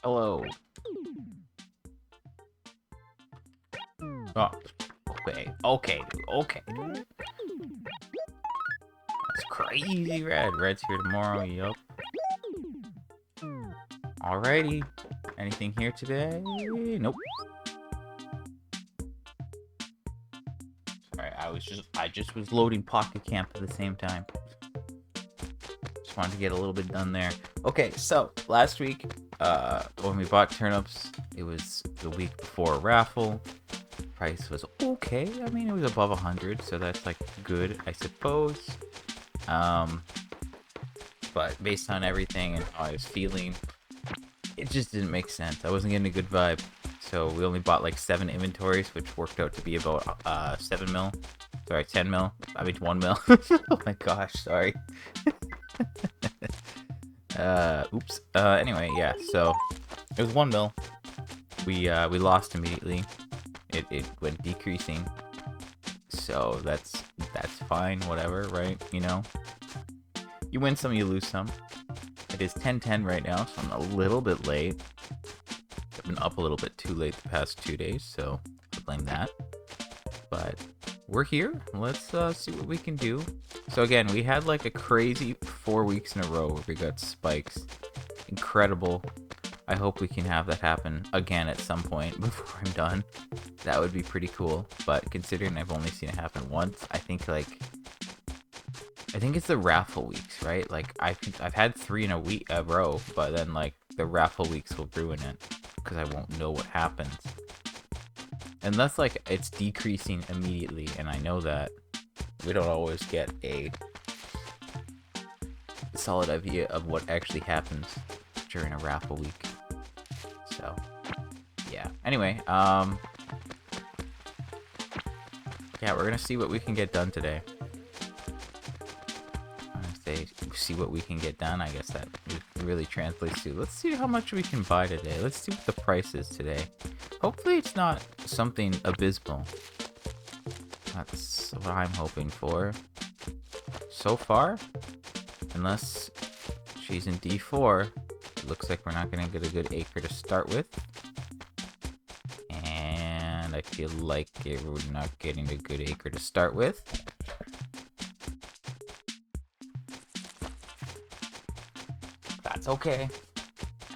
Hello. Oh, okay, dude. That's crazy, Red. Red's here tomorrow, yup. Alrighty. Anything here today? Nope. Sorry, I just was loading Pocket Camp at the same time. Just wanted to get a little bit done there. Okay, so last week, when we bought turnips, it was the week before a raffle. Price was okay. I mean, it was above 100, so that's like good, I suppose. But based on everything and how I was feeling, it just didn't make sense. I wasn't getting a good vibe. So we only bought like 7 inventories, which worked out to be about 7 mil. Sorry, 10 mil. I mean 1 mil. Oh my gosh, sorry. Oops. Anyway, yeah, so it was 1 mil. We lost immediately. It went decreasing. So that's fine, whatever, right? You know? You win some, you lose some. It is 10:10 right now, so I'm a little bit late. I've been up a little bit too late the past 2 days, so I blame that. But we're here. Let's see what we can do. So again, we had like a crazy 4 weeks in a row where we got spikes. Incredible. I hope we can have that happen again at some point before I'm done. That would be pretty cool. But considering I've only seen it happen once, I think it's the raffle weeks, right? Like I've had 3 in a row, but then like the raffle weeks will ruin it because I won't know what happens. Unless like it's decreasing immediately, and I know that we don't always get a solid idea of what actually happens during a raffle week. So yeah. Anyway, yeah, we're gonna see what we can get done today. See what we can get done. I guess that really translates to let's see how much we can buy today. Let's see what the price is today. Hopefully it's not something abysmal. That's what I'm hoping for. So far, unless she's in D4, it looks like we're not going to get a good acre to start with. And I feel like we're not getting a good acre to start with. That's okay.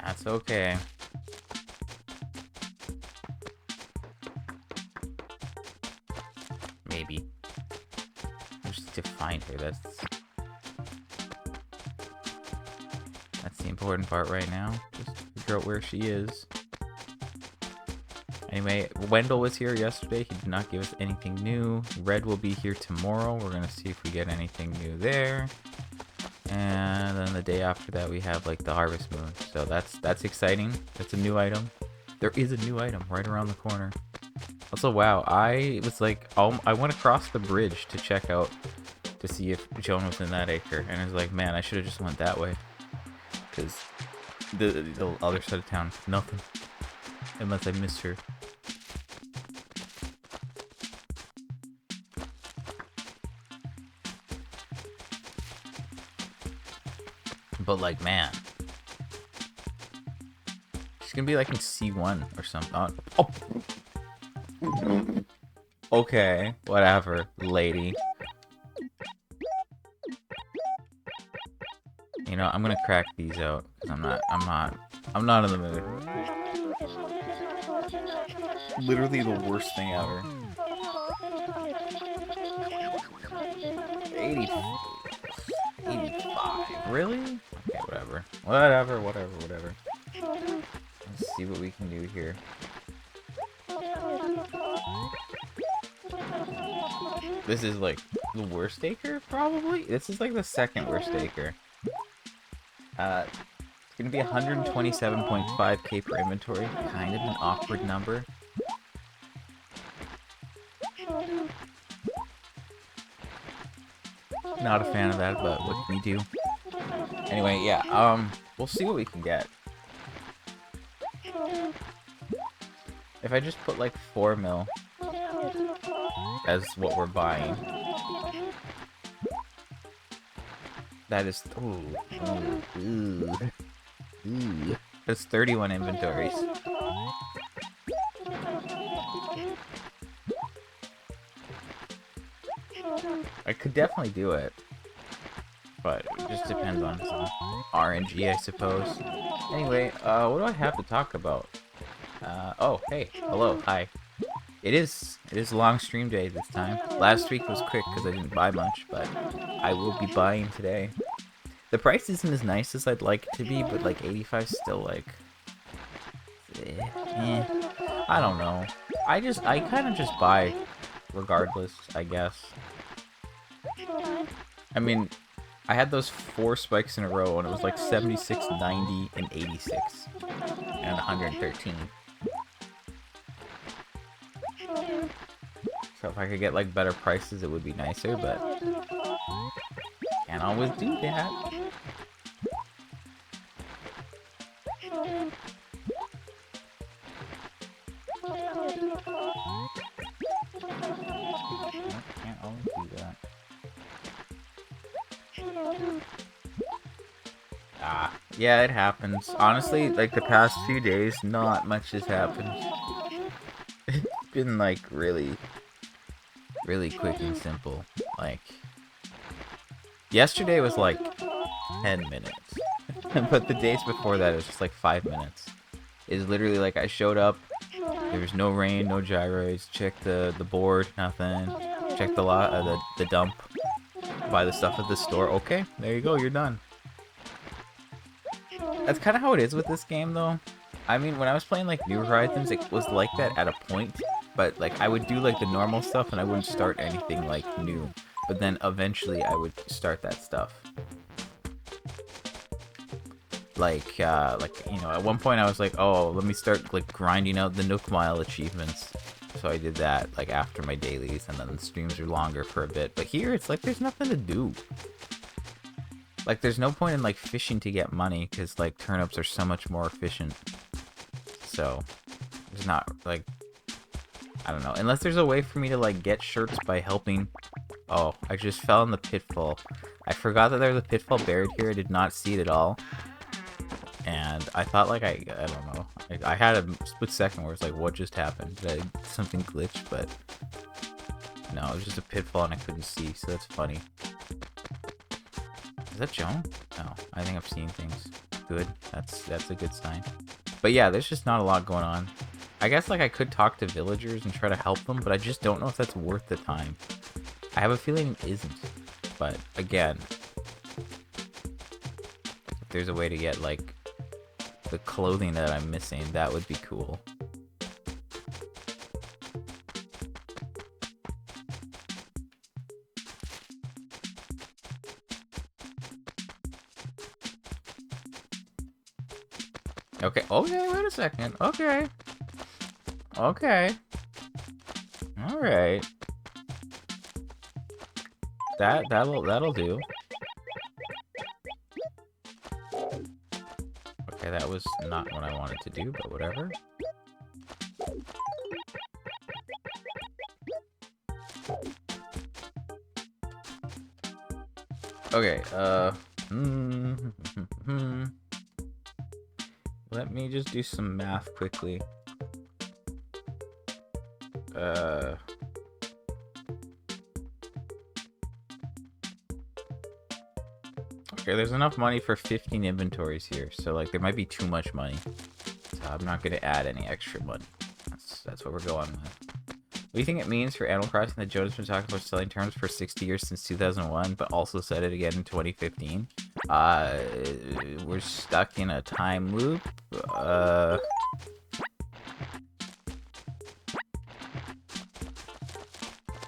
That's okay. Maybe. I just need to find her. That's the important part right now. Just figure out where she is. Anyway, Wendell was here yesterday. He did not give us anything new. Red will be here tomorrow. We're gonna see if we get anything new there. And then the day after that, we have like the Harvest Moon. So that's exciting. That's a new item. There is a new item right around the corner. Also, wow, I was like, I went across the bridge to check out to see if Joan was in that acre, and I was like, man, I should have just went that way, because the other side of town, nothing, unless I missed her. But like, man, she's gonna be like in C1 or something. Oh. Okay, whatever, lady. You know, I'm gonna crack these out because I'm not in the mood. Literally the worst thing ever. 85. Really? Okay, whatever. Whatever. Let's see what we can do here. This is like the worst acre, probably? This is like the second worst acre. It's gonna be 127.5k per inventory. Kind of an awkward number. Not a fan of that, but what can you do? Anyway, yeah, we'll see what we can get. If I just put like 4 mil as what we're buying, that is that's 31 inventories. I could definitely do it, but it just depends on some RNG, I suppose. Anyway, what do I have to talk about? Oh, hey, hello, hi. It is long stream day this time. Last week was quick because I didn't buy much, but I will be buying today. The price isn't as nice as I'd like it to be, but like 85 is still like, I don't know. I kind of just buy regardless, I guess. I mean, I had those 4 spikes in a row, and it was like 76, 90, and 86, and 113. So if I could get like better prices, it would be nicer, but can't always do that. Can't always do that. Yeah, it happens. Honestly, like the past few days, not much has happened. It's been like really quick and simple. Like, yesterday was like 10 minutes. But the days before that, it was just like 5 minutes. It's literally like I showed up, there was no rain, no gyros, checked the board, nothing. Checked the dump, buy the stuff at the store. Okay, there you go, you're done. That's kind of how it is with this game, though. I mean, when I was playing like New Horizons, it was like that at a point. But like I would do like the normal stuff, and I wouldn't start anything like new. But then eventually, I would start that stuff. Like you know, at one point I was like, oh, let me start like grinding out the Nook Mile achievements. So I did that like after my dailies, and then the streams are longer for a bit. But here, it's like there's nothing to do. Like, there's no point in, like, fishing to get money, because, like, turnips are so much more efficient. So, there's not, like, I don't know. Unless there's a way for me to, like, get shirts by helping. Oh, I just fell in the pitfall. I forgot that there was a pitfall buried here. I did not see it at all. And I thought, like, I don't know. I had a split second where it's like, what just happened? Did something glitch? But, no, it was just a pitfall and I couldn't see, so that's funny. Is that Joan? No, I think I'm seeing things. Good. That's a good sign. But yeah, there's just not a lot going on. I guess like I could talk to villagers and try to help them, but I just don't know if that's worth the time. I have a feeling it isn't. But again, if there's a way to get like the clothing that I'm missing, that would be cool. Okay, wait a second. Okay. Alright. That'll do. Okay, that was not what I wanted to do, but whatever. Okay, let me just do some math quickly. Okay, there's enough money for 15 inventories here, so like there might be too much money. So I'm not gonna add any extra money. That's what we're going with. What do you think it means for Animal Crossing that Joe has been talking about selling terms for 60 years since 2001, but also said it again in 2015? We're stuck in a time loop.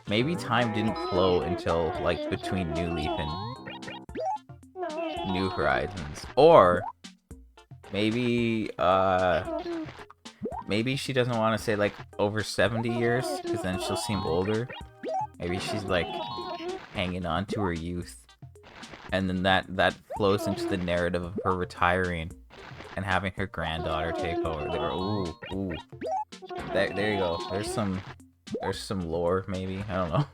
Maybe time didn't flow until, like, between New Leaf and New Horizons. Or, maybe maybe she doesn't want to say like over 70 years, because then she'll seem older. Maybe she's like hanging on to her youth, and then that flows into the narrative of her retiring and having her granddaughter take over. Ooh. There you go. There's some lore, maybe. I don't know.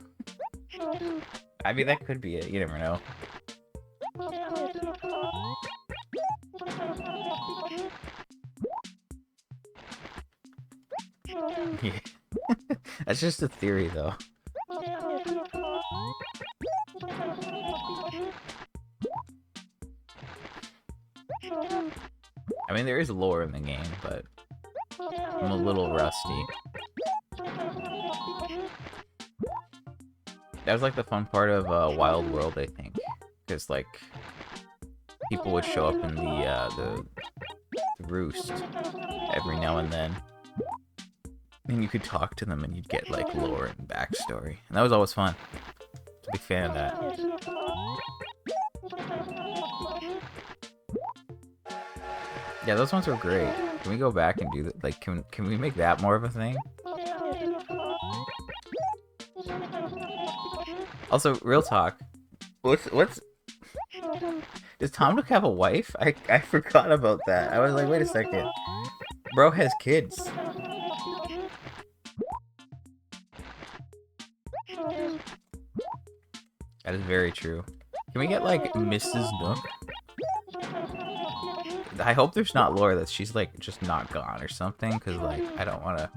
I mean, that could be it. You never know. Yeah. That's just a theory, though. I mean, there is lore in the game, but I'm a little rusty. That was like the fun part of Wild World, I think, because like people would show up in the roost every now and then, and you could talk to them, and you'd get like lore and backstory, and that was always fun. I'm a big fan of that. Yeah, those ones were great. Can we go back and do that? Like, can we make that more of a thing? Also, real talk. What's does Tom Nook have a wife? I forgot about that. I was like, wait a second. Bro has kids. That is very true. Can we get like Mrs. Nook? I hope there's not lore that she's like just not gone or something, because like I don't want to.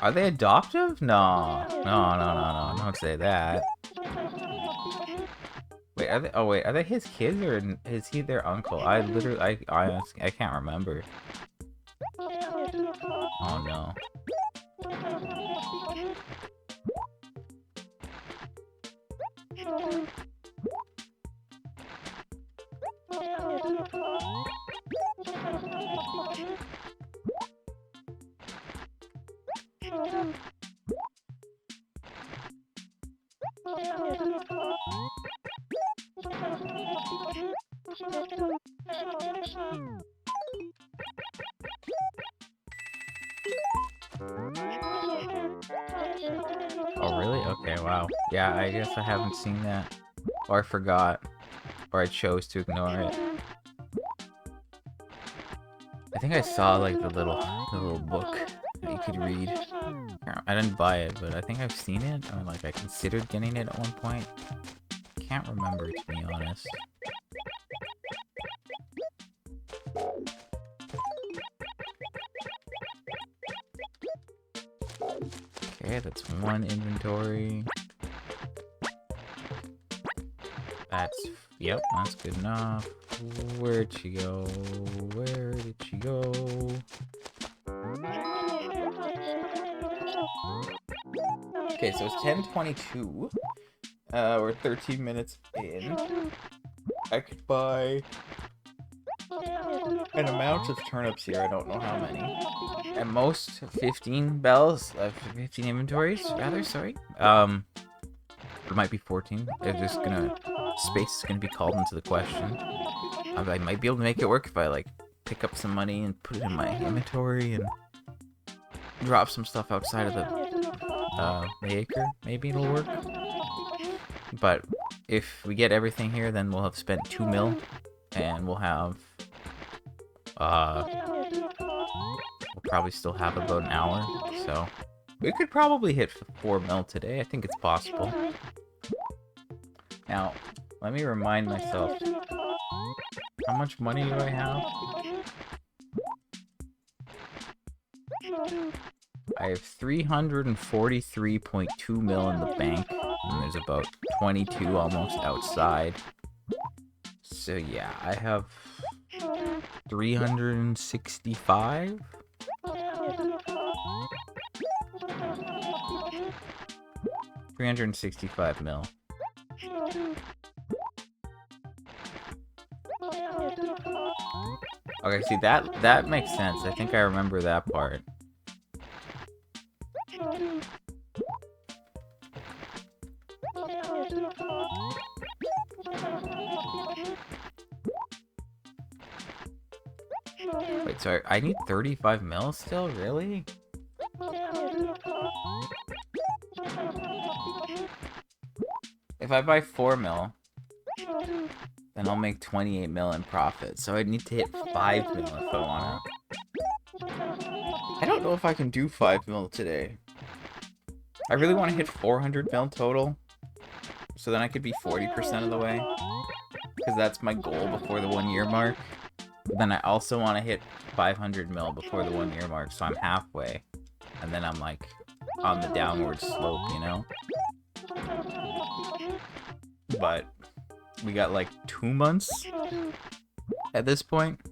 Are they adoptive? No. Don't say that. Wait, are they? Oh wait, are they his kids or is he their uncle? I honestly, I can't remember. Oh no. Oh really? Okay, wow. Yeah, I guess I haven't seen that. Or I forgot. Or I chose to ignore it. I think I saw like the little book that you could read. I didn't buy it, but I think I've seen it. Or like I considered getting it at one point. Can't remember, to be honest. Okay, that's one inventory. Yep, that's good enough. Where'd she go? Where did she go? Okay, so it's 10:22. We're 13 minutes in. I could buy an amount of turnips here. I don't know how many. At most, 15 bells. 15 inventories, rather. Sorry. It might be 14. They're just gonna. Space is gonna be called into the question. I might be able to make it work if I like pick up some money and put it in my inventory and drop some stuff outside of the acre. Maybe it'll work. But if we get everything here, then we'll have spent 2 mil, and we'll have we'll probably still have about an hour. So we could probably hit 4 mil today. I think it's possible. Now, let me remind myself. How much money do I have? I have 343.2 mil in the bank, and there's about 22 almost outside. So yeah, I have 365. 365 mil. Okay, see that makes sense. I think I remember that part. Wait, sorry, I need 35 mil still? Really? If I buy 4 mil, then I'll make 28 mil in profit. So I need to hit 5 mil if I wanna. I don't know if I can do 5 mil today. I really want to hit 400 mil total, so then I could be 40% of the way, because that's my goal before the 1 year mark. But then I also want to hit 500 mil before the 1 year mark, so I'm halfway, and then I'm like on the downward slope, you know? But we got like 2 months at this point.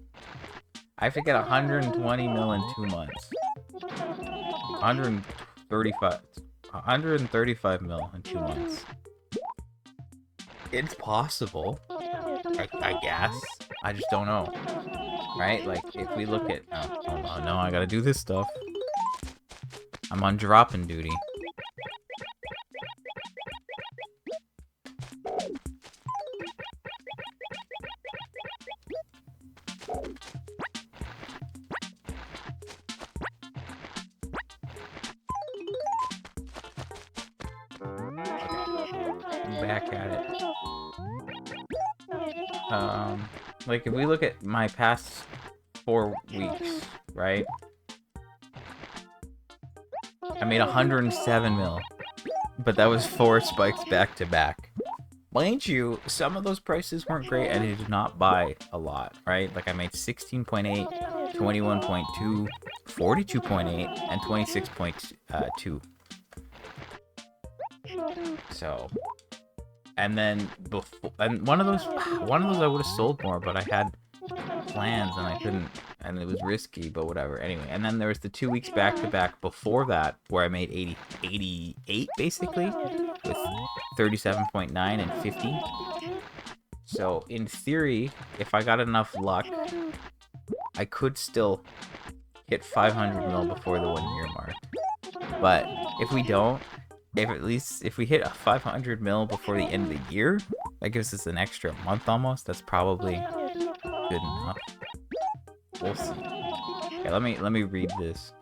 I have to get 120 mil in 2 months. 135 mil in 2 months. It's possible, I guess. I just don't know, right? Like, if we look at... Oh, no, I gotta do this stuff. I'm on dropping duty. Back at it. Like, if we look at my past 4 weeks, right? I made 107 mil, but that was 4 spikes back to back. Mind you, some of those prices weren't great, and I did not buy a lot, right? Like, I made 16.8, 21.2, 42.8, and 26.2. So... And then before, and one of those I would have sold more, but I had plans and I couldn't, and it was risky, but whatever. Anyway, and then there was the 2 weeks back to back before that where I made 88 basically, with 37.9 and 50. So in theory, if I got enough luck, I could still hit 500 mil before the 1 year mark. But if we don't, if we hit a 500 mil before the end of the year, that gives us an extra month almost. That's probably good enough. We'll see. Okay, let me read this.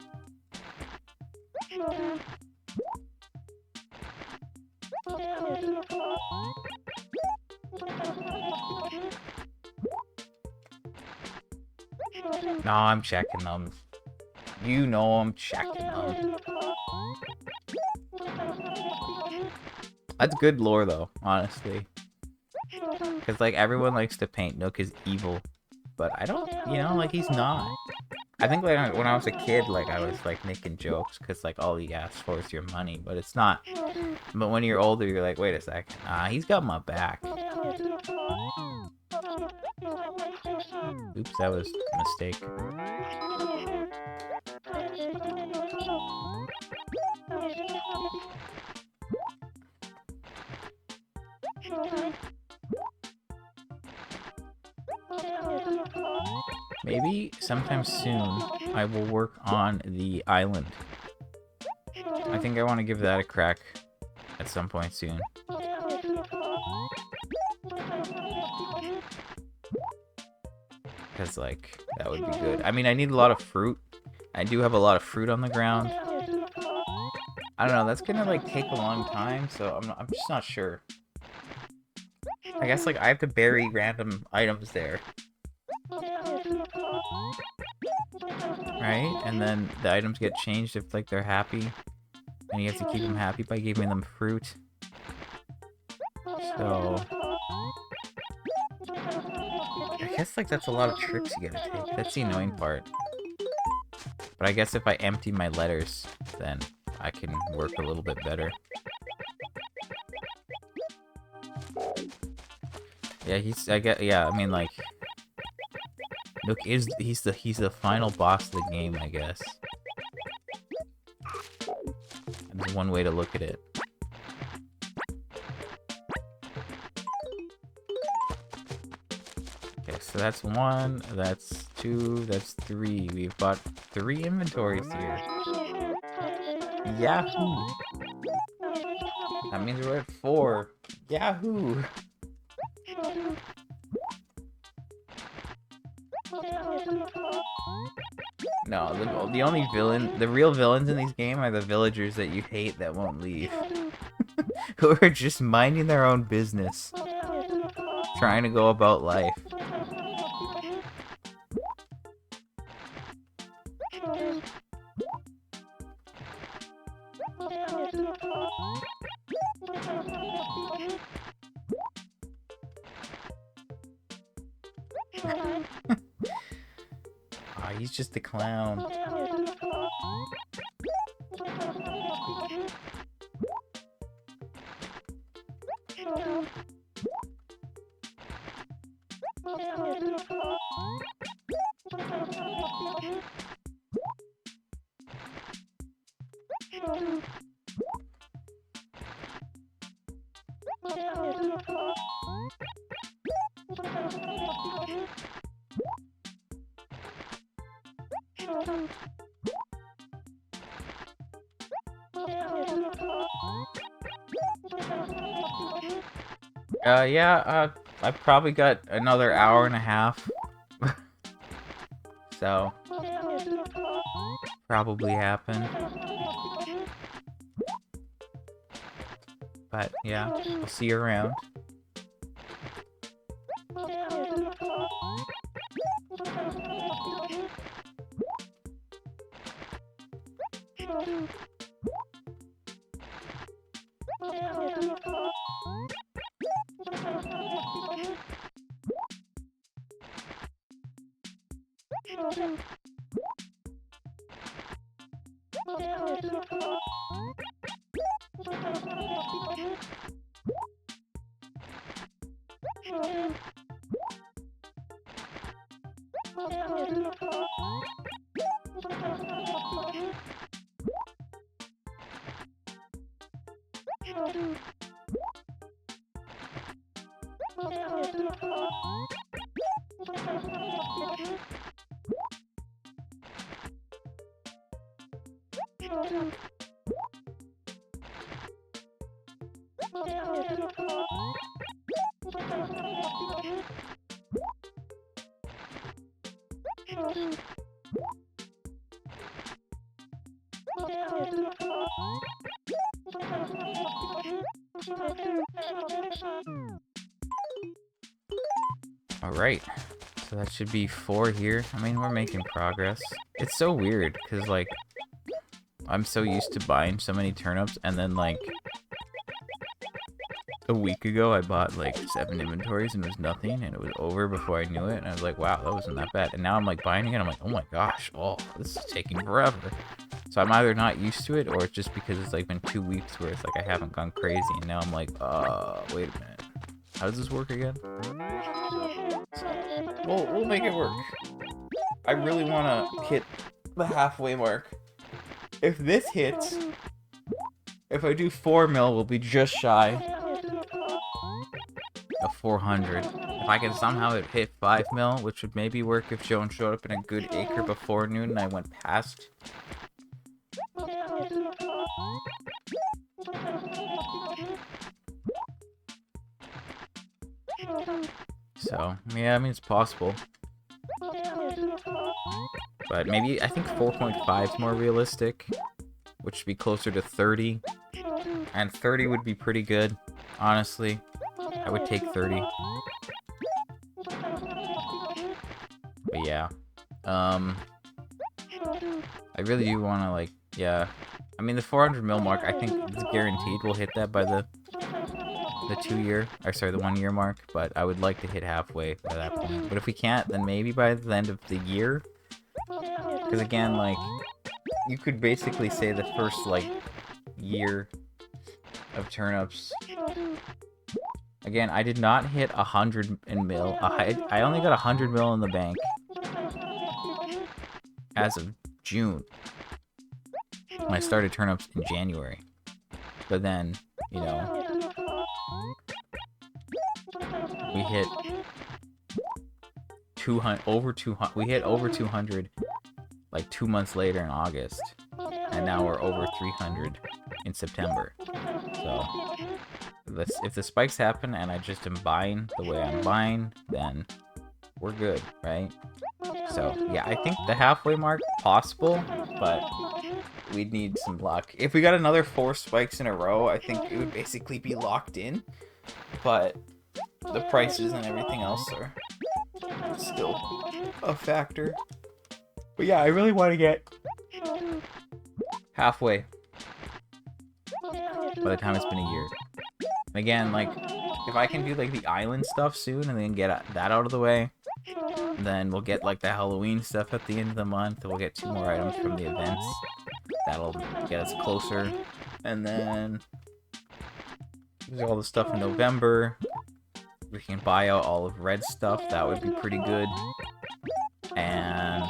No, I'm checking them. You know I'm checking them. That's good lore, though, honestly. Because, like, everyone likes to paint Nook as evil. But I don't, you know, like, he's not. I think, like, when I was a kid, like, I was, like, making jokes. Because, like, all he asks for is your money. But it's not. But when you're older, you're like, wait a second. He's got my back. Oops, that was a mistake. Maybe sometime soon I will work on the island. I think I want to give that a crack at some point soon. Because, like, that would be good. I mean, I need a lot of fruit. I do have a lot of fruit on the ground. I don't know, that's gonna, like, take a long time, so I'm just not sure. I guess, like, I have to bury random items there. Right? And then the items get changed if, like, they're happy. And you have to keep them happy by giving them fruit. So... I guess, like, that's a lot of trips you gotta take. That's the annoying part. But I guess if I empty my letters, then I can work a little bit better. Yeah, I mean, like... Nook he's the final boss of the game, I guess. That's one way to look at it. Okay, so that's 1, that's 2, that's 3. We've got 3 inventories here. Yahoo! That means we're at 4. Yahoo! No, the only villain, the real villains in these games are the villagers that you hate that won't leave. Who are just minding their own business. Trying to go about life. Ah, he's just a clown. I've probably got another hour and a half. So, probably happen. But, yeah, I'll see you around. Alright, so that should be 4 here. I mean, we're making progress. It's so weird, because, like, I'm so used to buying so many turnips, and then, like, a week ago I bought, like, 7 inventories, and it was nothing, and it was over before I knew it, and I was like, wow, that wasn't that bad. And now I'm, like, buying again, I'm like, oh my gosh, oh, this is taking forever. So I'm either not used to it, or it's just because it's, like, been 2 weeks where it's, like, I haven't gone crazy, and now I'm like, wait a minute. How does this work again? We'll make it work. I really want to hit the halfway mark. If this hits, if I do 4 mil, we'll be just shy of 400. If I can somehow hit 5 mil, which would maybe work if Joan showed up in a good acre before noon and I went past. So, yeah, I mean, it's possible. But maybe, I think 4.5 is more realistic, which would be closer to 30. And 30 would be pretty good, honestly. I would take 30. But yeah. I really do want to, like, yeah. I mean, the 400 mil mark, I think it's guaranteed we'll hit that by the 2-year, or sorry, the 1-year mark, but I would like to hit halfway by that point. But if we can't, then maybe by the end of the year. Because again, like, you could basically say the first, like, year of turnips. Again, I did not hit 100 in mil. I only got 100 mil in the bank as of June. When I started turnips in January. But then, you know, we hit 200, over 200. We hit over 200 like 2 months later in August, and now we're over 300 in September. So if the spikes happen and I just am buying the way I'm buying, then we're good, right? So, yeah, I think the halfway mark, possible, but we'd need some luck. If we got another 4 spikes in a row, I think it would basically be locked in. But the prices and everything else are still a factor. But yeah, I really want to get halfway by the time it's been a year. And again, like, if I can do, like, the island stuff soon and then get that out of the way, then we'll get, like, the Halloween stuff at the end of the month. We'll get 2 more items from the events. That'll get us closer. And then there's all the stuff in November. We can buy out all of Red's stuff. That would be pretty good. And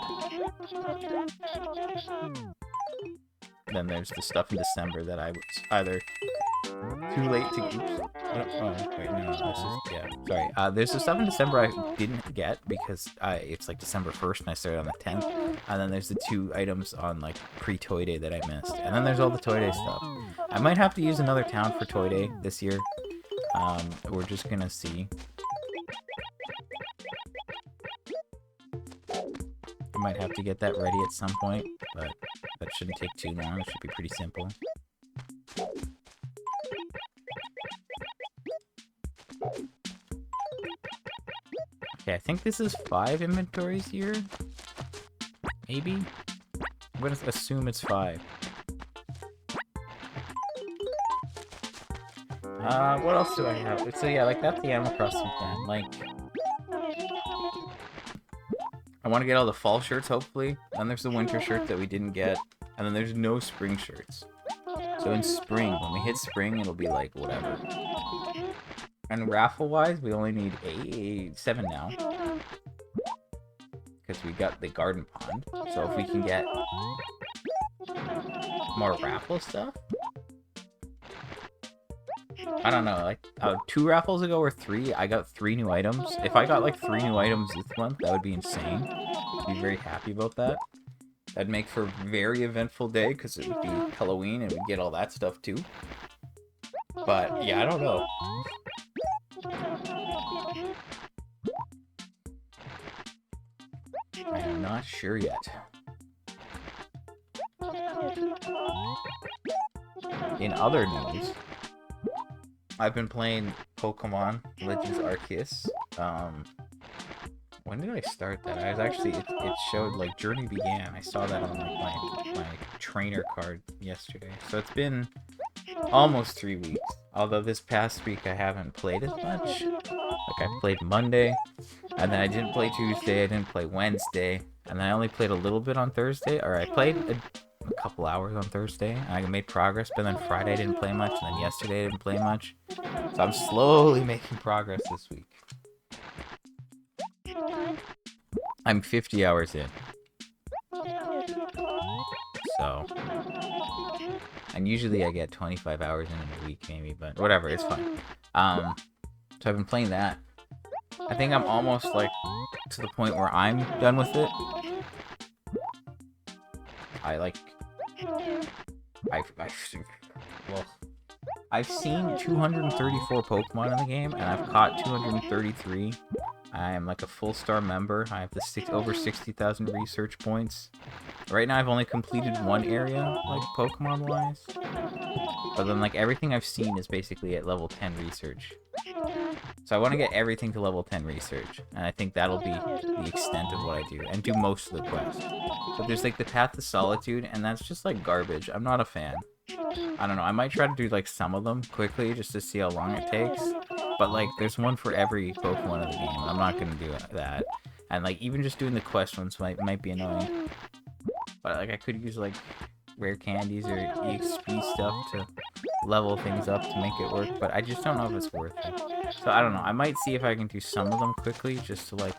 then there's the stuff in December that I was either too late to... Oops. Oh, wait, no, this is... Yeah, sorry. There's the stuff in December I didn't get because it's like December 1st and I started on the 10th. And then there's the 2 items on like pre-Toy Day that I missed. And then there's all the Toy Day stuff. I might have to use another town for Toy Day this year. We're just gonna see. I might have to get that ready at some point, but that shouldn't take too long. It should be pretty simple. Okay, I think this is 5 inventories here. Maybe? I'm gonna assume it's 5. What else do I have? So yeah, like, that's the Animal Crossing plan. Like, I want to get all the fall shirts, hopefully. Then there's the winter shirt that we didn't get. And then there's no spring shirts. So in spring, when we hit spring, it'll be like, whatever. And raffle-wise, we only need 7 now. Because we got the garden pond. So if we can get more raffle stuff... I don't know, like, 2 raffles ago or 3, I got 3 new items. If I got, like, 3 new items this month, that would be insane. I'd be very happy about that. That'd make for a very eventful day, because it would be Halloween, and we'd get all that stuff, too. But, yeah, I don't know. I am not sure yet. In other news... I've been playing Pokemon Legends Arceus. When did I start that? I was actually, it showed, like, Journey Began. I saw that on, like, my trainer card yesterday. So it's been almost 3 weeks. Although this past week I haven't played as much. Like, I played Monday, and then I didn't play Tuesday, I didn't play Wednesday, and then I only played a little bit on Thursday, or I played a couple hours on Thursday, and I made progress, but then Friday I didn't play much, and then yesterday I didn't play much. So I'm slowly making progress this week. I'm 50 hours in. So... And usually I get 25 hours in a week, maybe, but whatever, it's fine. So I've been playing that. I think I'm almost, like, to the point where I'm done with it. I've seen 234 Pokemon in the game, and I've caught 233. I am like a full star member. I have over 60,000 research points. Right now I've only completed 1 area, like, Pokemon wise. But then, like, everything I've seen is basically at level 10 research. So I want to get everything to level 10 research, and I think that'll be the extent of what I do, and do most of the quests. But there's, like, the Path to Solitude, and that's just, like, garbage. I'm not a fan. I don't know, I might try to do, like, some of them quickly, just to see how long it takes. But, like, there's one for every Pokemon in the game, and I'm not gonna do that. And, like, even just doing the quest ones might be annoying. But, like, I could use, like, rare candies or EXP stuff to level things up to make it work, but I just don't know if it's worth it. So, I don't know, I might see if I can do some of them quickly, just to, like,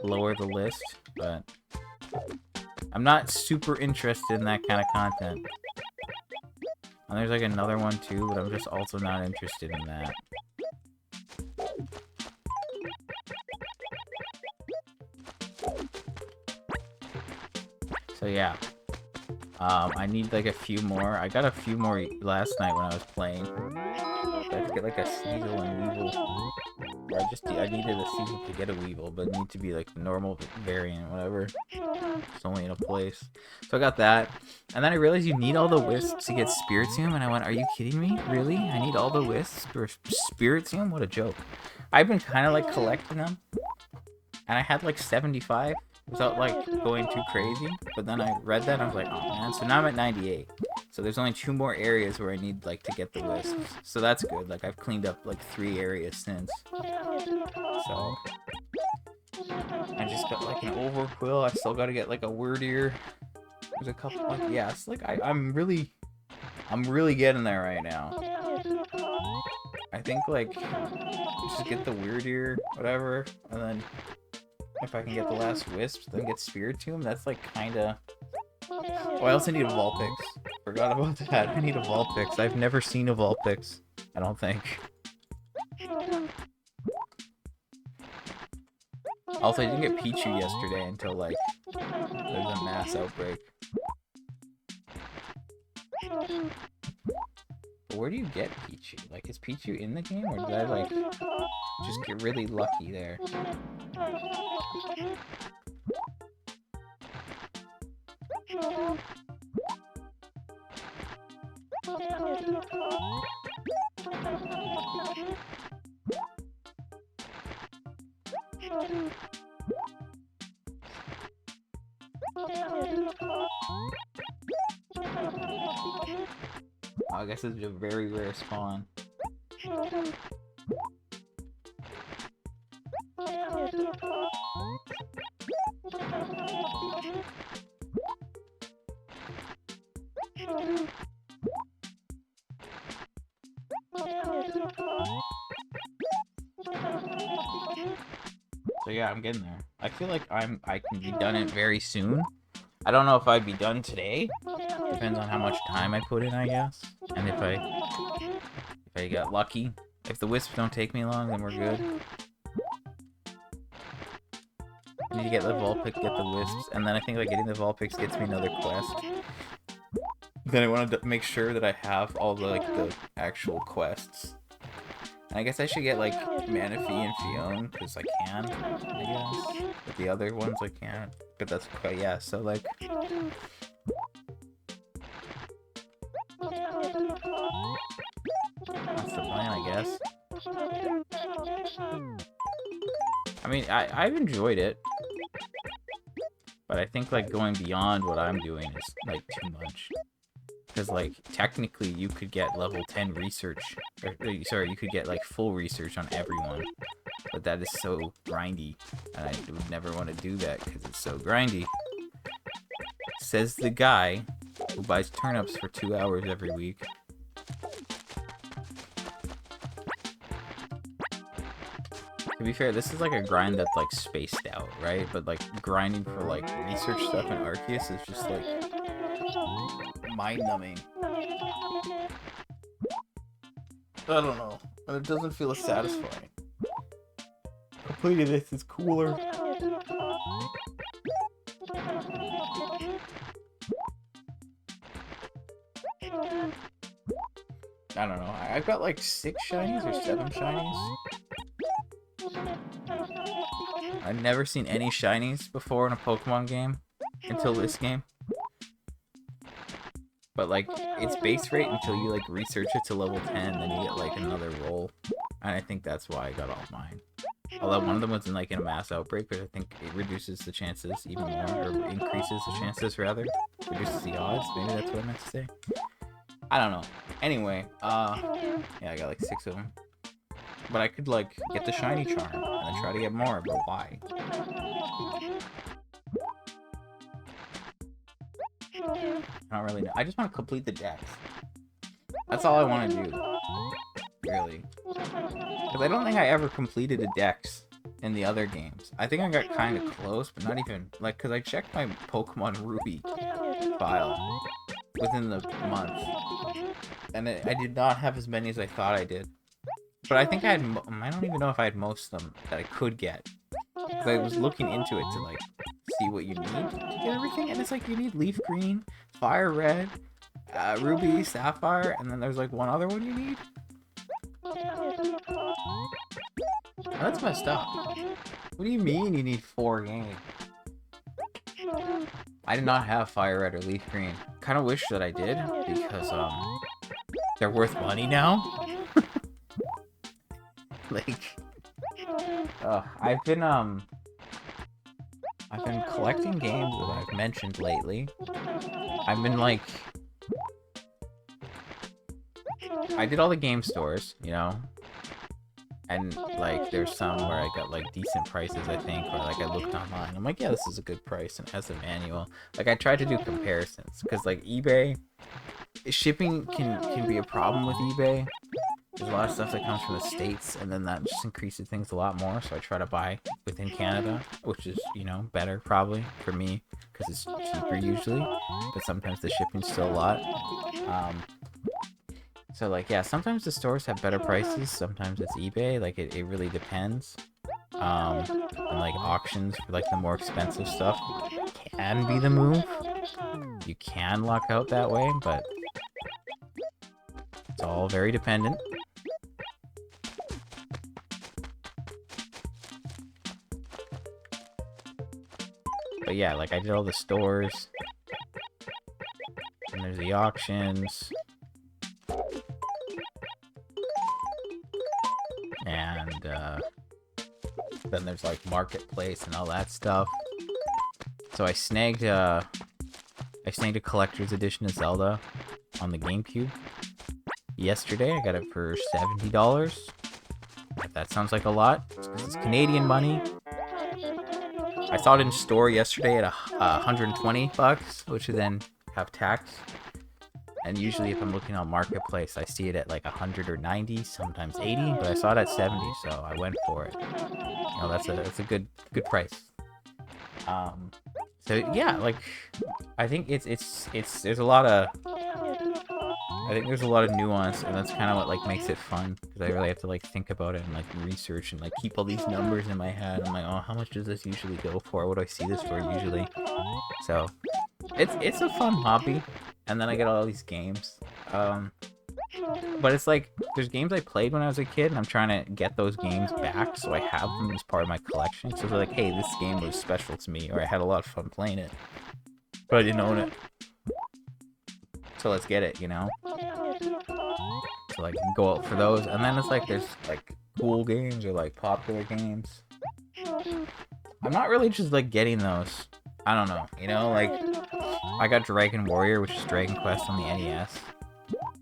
lower the list, but I'm not super interested in that kind of content. And there's, like, another one, too, but I'm just also not interested in that. So, yeah. I need, like, a few more. I got a few more last night when I was playing. I had to get, like, a Sneasel and Weevil I needed a season to get a Weevil, but it needed to be like the normal variant, whatever. It's only in a place. So I got that. And then I realized you need all the wisps to get Spiritium, and I went, are you kidding me? Really? I need all the wisps for Spiritium? What a joke. I've been kind of like collecting them, and I had like 75 without like going too crazy. But then I read that and I was like, oh man. So now I'm at 98. So there's only 2 more areas where I need like to get the wisps. So that's good. Like I've cleaned up like 3 areas since. So I just got like an Overquill. I still gotta get like a Word Ear. There's a couple like, yeah, it's like I'm really getting there right now. I think like just get the Weird Ear, whatever, and then if I can get the last wisps, then get Spiritomb. That's like kinda. Oh, I also need a Vulpix. Forgot about that. I need a Vulpix. I've never seen a Vulpix. I don't think. Also, I didn't get Pichu yesterday until like there's a mass outbreak. But where do you get Pichu? Like, is Pichu in the game, or did I like just get really lucky there? I guess it's a very rare spawn. So yeah, I'm getting there. I feel like I can be done it very soon. I don't know if I'd be done today. Depends on how much time I put in, I guess. And if I get lucky. If the wisps don't take me long, then we're good. I need to get the Vulpix, get the wisps, and then I think like getting the Vulpix gets me another quest. Then I wanted to make sure that I have all the like the actual quests. And I guess I should get like Manaphy and Fion because I can, I guess. But the other ones I can't. But that's quite, yeah. So like. That's the plan, I guess. I mean, I've enjoyed it. But I think, like, going beyond what I'm doing is, like, too much. Because, like, technically, you could get level 10 research. Or, sorry, you could get, like, full research on everyone. But that is so grindy. And I would never want to do that because it's so grindy. Says the guy who buys turnips for 2 hours every week. To be fair, this is like a grind that's like spaced out, right? But like grinding for like research stuff in Arceus is just like mind-numbing. I don't know. And it doesn't feel as satisfying. Completing this is cooler. I don't know. I've got like 6 shinies or 7 shinies. I've never seen any shinies before in a Pokemon game until this game. But like, it's base rate until you like research it to level 10, then you get like another roll. And I think that's why I got all mine. Although one of them was in like in a mass outbreak, but I think it reduces the chances even more, or increases the chances rather. Reduces the odds, maybe that's what I meant to say. I don't know. Anyway, yeah, I got like 6 of them. But I could, like, get the shiny charm and then try to get more, but why? I don't really know. I just want to complete the dex. That's all I want to do. Really. Because I don't think I ever completed a dex in the other games. I think I got kind of close, but not even, like, because I checked my Pokemon Ruby file within the month. And I did not have as many as I thought I did. But I think I had, I don't even know if I had most of them that I could get. Because I was looking into it to, like, see what you need to get everything. And it's like, you need Leaf Green, Fire Red, Ruby, Sapphire, and then there's, like, one other one you need. That's messed up. What do you mean you need 4 games? I did not have Fire Red or Leaf Green. Kind of wish that I did, because, they're worth money now. Like, I've been collecting games that I've mentioned lately. I've been, like... I did all the game stores, you know? And, like, there's some where I got, like, decent prices, I think, or, like, I looked online. I'm like, yeah, this is a good price, and it has a manual. Like, I tried to do comparisons, because, like, eBay... Shipping can be a problem with eBay. There's a lot of stuff that comes from the States, and then that just increases things a lot more, so I try to buy within Canada, which is, you know, better, probably, for me, because it's cheaper usually, but sometimes the shipping's still a lot. So, like, yeah, sometimes the stores have better prices, sometimes it's eBay, like, it really depends. And, like, auctions for, like, the more expensive stuff can be the move. You can luck out that way, but it's all very dependent. But yeah, like, I did all the stores, and there's the auctions, and then there's, like, marketplace and all that stuff. So I snagged a collector's edition of Zelda on the GameCube yesterday. I got it for $70. If that sounds like a lot, it's Canadian money. I saw it in store yesterday at $120, which would then have tax. And usually if I'm looking on Marketplace, I see it at like 100 or 90, sometimes 80, but I saw it at 70, so I went for it. You know, that's a good price. So yeah, like, I think there's a lot of nuance, and that's kind of what, like, makes it fun, because I really have to, like, think about it and, like, research and, like, keep all these numbers in my head. I'm like, oh, how much does this usually go for? What do I see this for usually? So it's a fun hobby, and then I get all these games. But it's like, there's games I played when I was a kid, and I'm trying to get those games back, so I have them as part of my collection. So they're like, hey, this game was special to me, or I had a lot of fun playing it, but I didn't own it. So let's get it, you know? So, like, go out for those, and then it's like, there's, like, cool games, or, like, popular games. I'm not really just, like, getting those. I don't know, you know? Like, I got Dragon Warrior, which is Dragon Quest on the NES,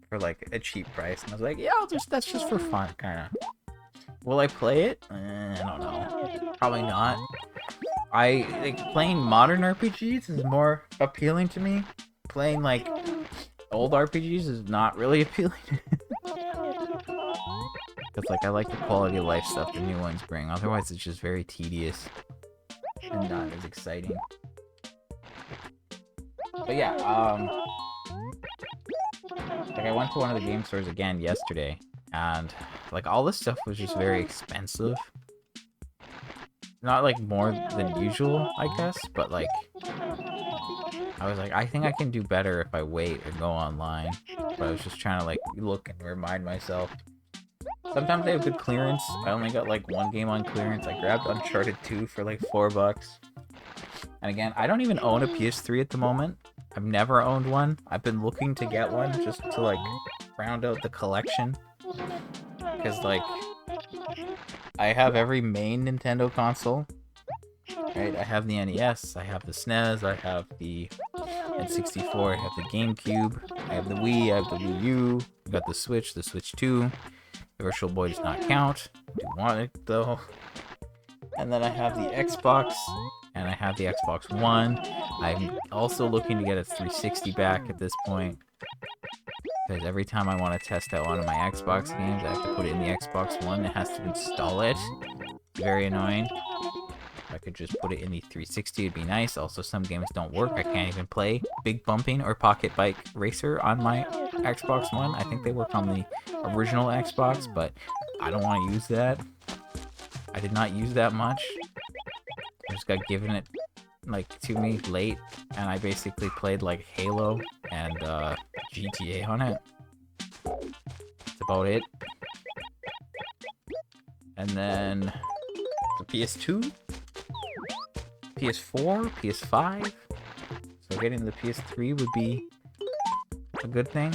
for, like, a cheap price, and I was like, yeah, that's just for fun, kinda. Will I play it? I don't know. Probably not. Like, playing modern RPGs is more appealing to me. Playing, like, old RPGs is not really appealing. Because, like, I like the quality of life stuff the new ones bring. Otherwise, it's just very tedious and not as exciting. But yeah, like, I went to one of the game stores again yesterday, and, like, all this stuff was just very expensive. Not, like, more than usual, I guess, but, like, I was like, I think I can do better if I wait or go online. But I was just trying to, like, look and remind myself. Sometimes they have good clearance. I only got, like, one game on clearance. I grabbed Uncharted 2 for, like, $4. And again, I don't even own a PS3 at the moment. I've never owned one. I've been looking to get one just to, like, round out the collection. Because, like, I have every main Nintendo console. Right? I have the NES, I have the SNES, I have the N64, I have the GameCube, I have the Wii, I have the Wii U, I got the Switch 2. The Virtual Boy does not count. I do want it, though. And then I have the Xbox, and I have the Xbox One. I'm also looking to get a 360 back at this point, because every time I want to test out one of my Xbox games, I have to put it in the Xbox One. It has to install it. It's very annoying. If I could just put it in the 360, it'd be nice. Also, some games don't work. I can't even play Big Bumping or Pocket Bike Racer on my Xbox One. I think they work on the original Xbox, but I don't want to use that. I did not use that much. I just got given it, like, to me late, and I basically played, like, Halo and GTA on it. That's about it. And then the PS2, PS4, PS5. So getting the PS3 would be a good thing.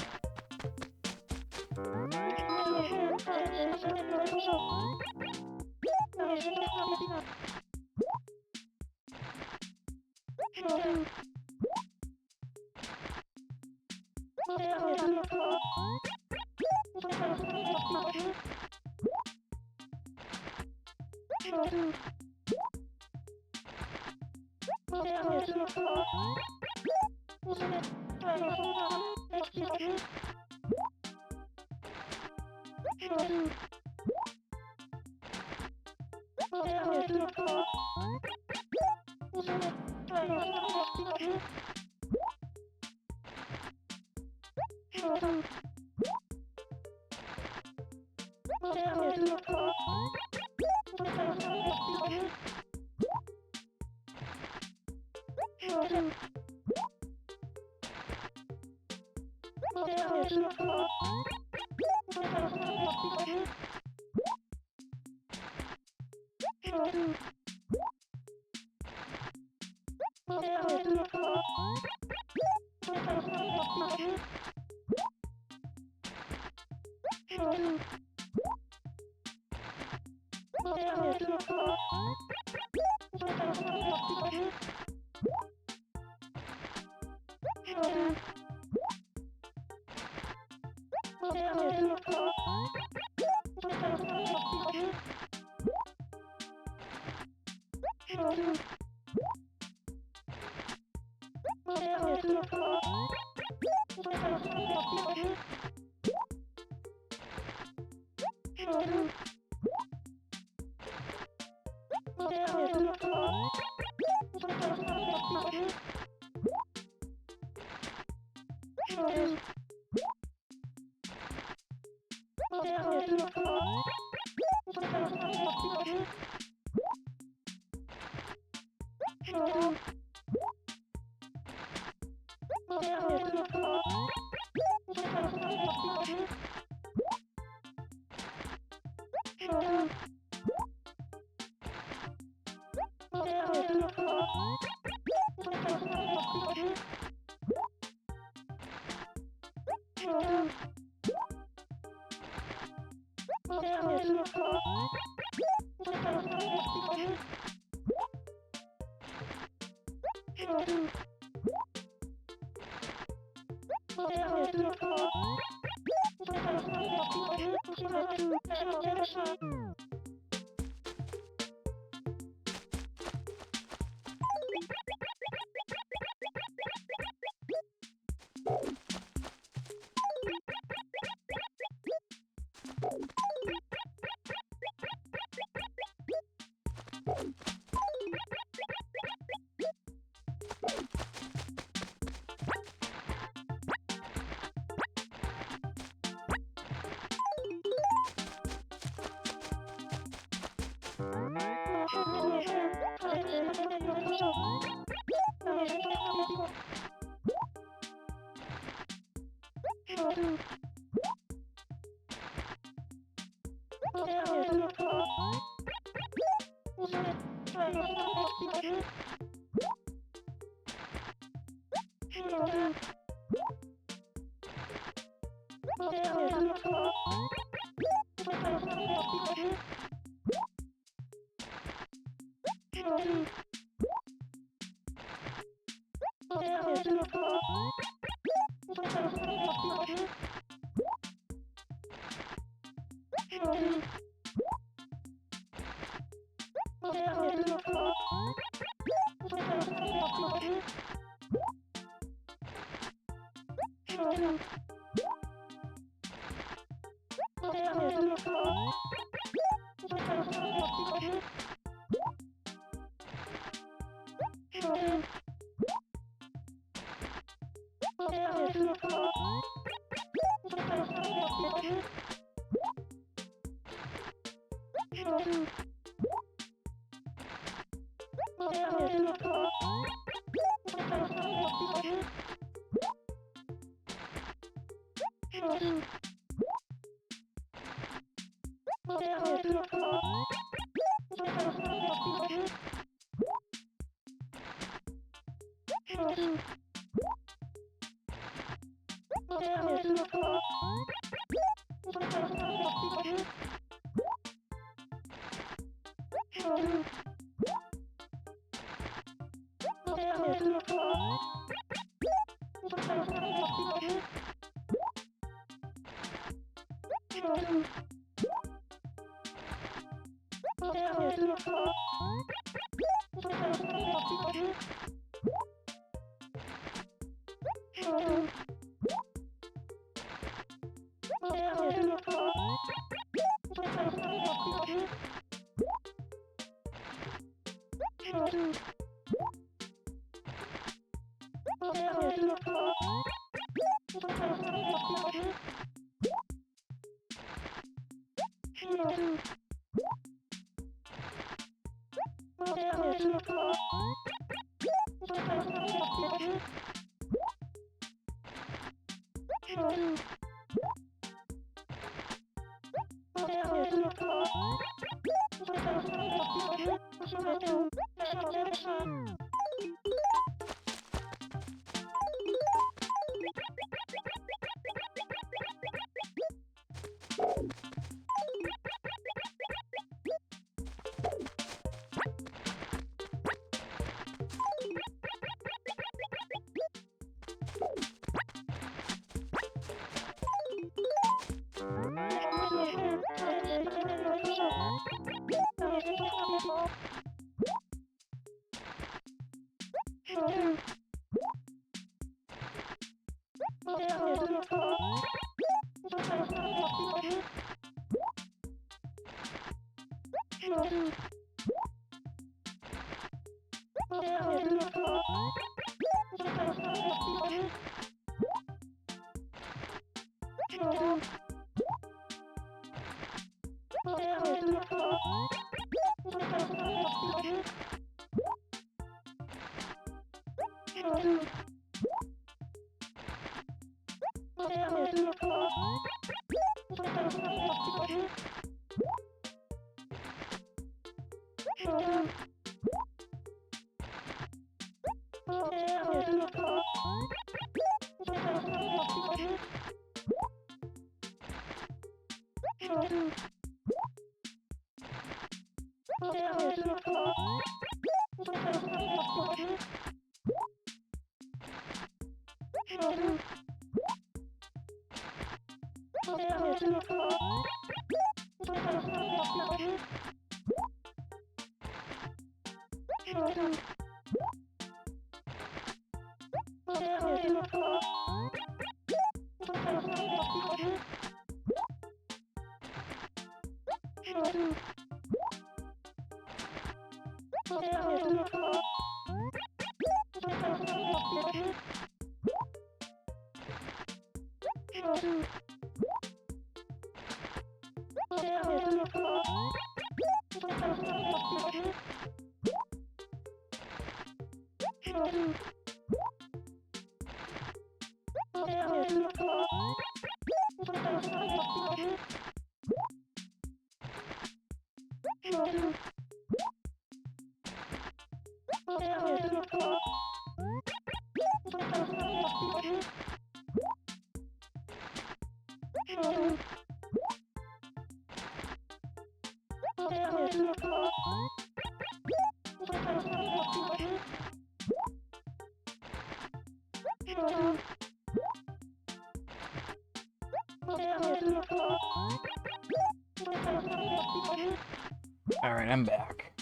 Alright, I'm back.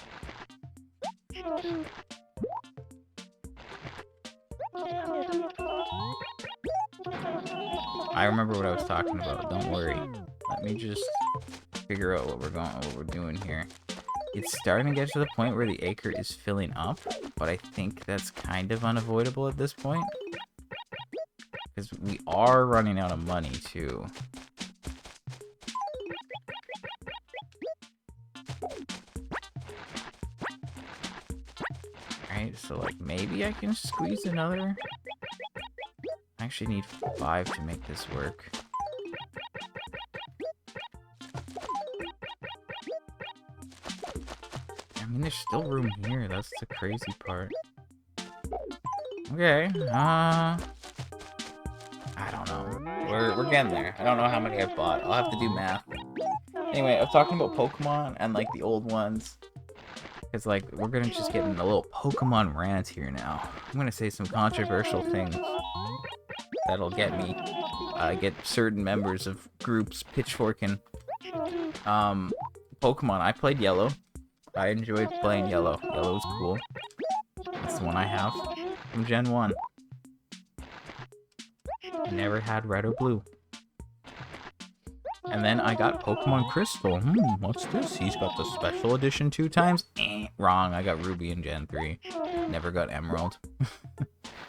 I remember what I was talking about, don't worry. Let me just figure out what we're doing here. It's starting to get to the point where the acre is filling up, but I think that's kind of unavoidable at this point. Because we are running out of money, too. Right, so like maybe I can squeeze another. I actually need 5 to make this work. I mean, there's still room here. That's the crazy part. Okay, I don't know. We're getting there. I don't know how many I've bought. I'll have to do math. Anyway, I was talking about Pokemon and like the old ones. Because like we're gonna just get in a little Pokemon rant here now. I'm gonna say some controversial things that'll get me, get certain members of groups pitchforking. Pokemon. I played Yellow. I enjoyed playing Yellow. Yellow was cool. That's the one I have from Gen 1. Never had Red or Blue. And then I got Pokemon Crystal. What's this? He's got the special edition 2 times? Wrong, I got Ruby in Gen 3. Never got Emerald.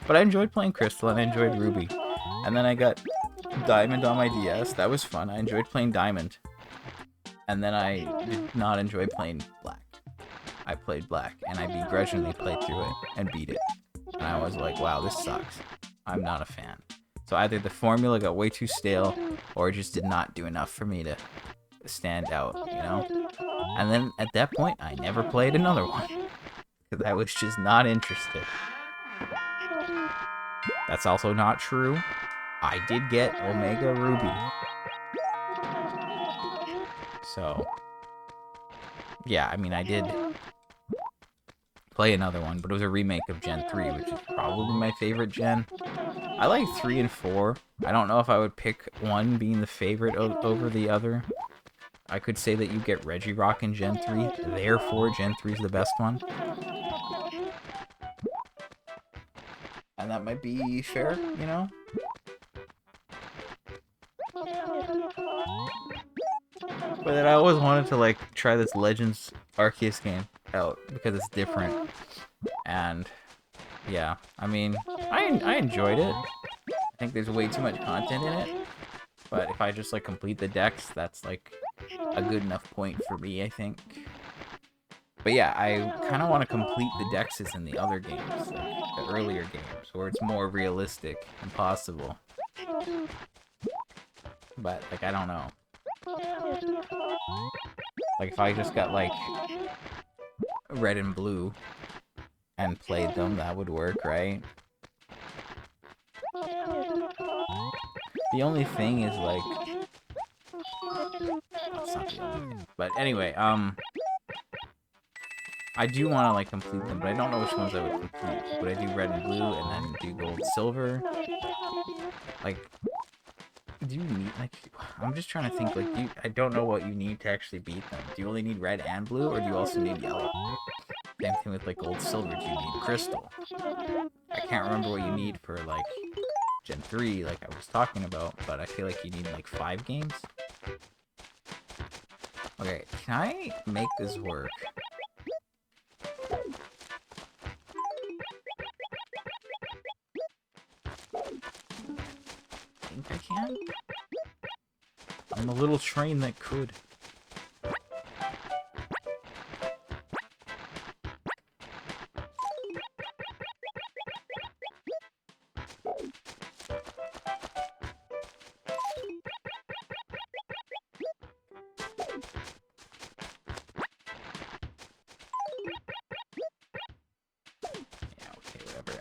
But I enjoyed playing Crystal and I enjoyed Ruby. And then I got Diamond on my DS. That was fun. I enjoyed playing Diamond. And then I did not enjoy playing Black. I played Black and I begrudgingly played through it and beat it. And I was like, wow, this sucks. I'm not a fan. So either the formula got way too stale or it just did not do enough for me to stand out, you know? And then at that point, I never played another one. Because I was just not interested. That's also not true. I did get Omega Ruby. So, yeah, I mean, I did play another one, but it was a remake of Gen 3, which is probably my favorite gen. I like 3 and 4. I don't know if I would pick one being the favorite over the other. I could say that you get Regirock in Gen 3, therefore Gen 3 is the best one. And that might be fair, you know? But then I always wanted to, like, try this Legends Arceus game out, because it's different. And, yeah, I mean, I enjoyed it. I think there's way too much content in it. But if I just, like, complete the decks, that's, like, a good enough point for me, I think. But yeah, I kind of want to complete the dexes in the other games, like the earlier games, where it's more realistic and possible. But, like, I don't know. Like, if I just got, like, Red and Blue and played them, that would work, right? The only thing is, like... That's not the only thing. But anyway, I do want to, like, complete them, but I don't know which ones I would complete. Would I do Red and Blue and then do Gold, Silver? Like... Do you need, like, I'm just trying to think, like, I don't know what you need to actually beat them. Do you only need Red and Blue, or do you also need Yellow? Same thing with, like, Gold, Silver, do you need Crystal? I can't remember what you need for, like, Gen 3, like I was talking about, but I feel like you need, like, 5 games? Okay, can I make this work? I think I can? I'm a little train that could.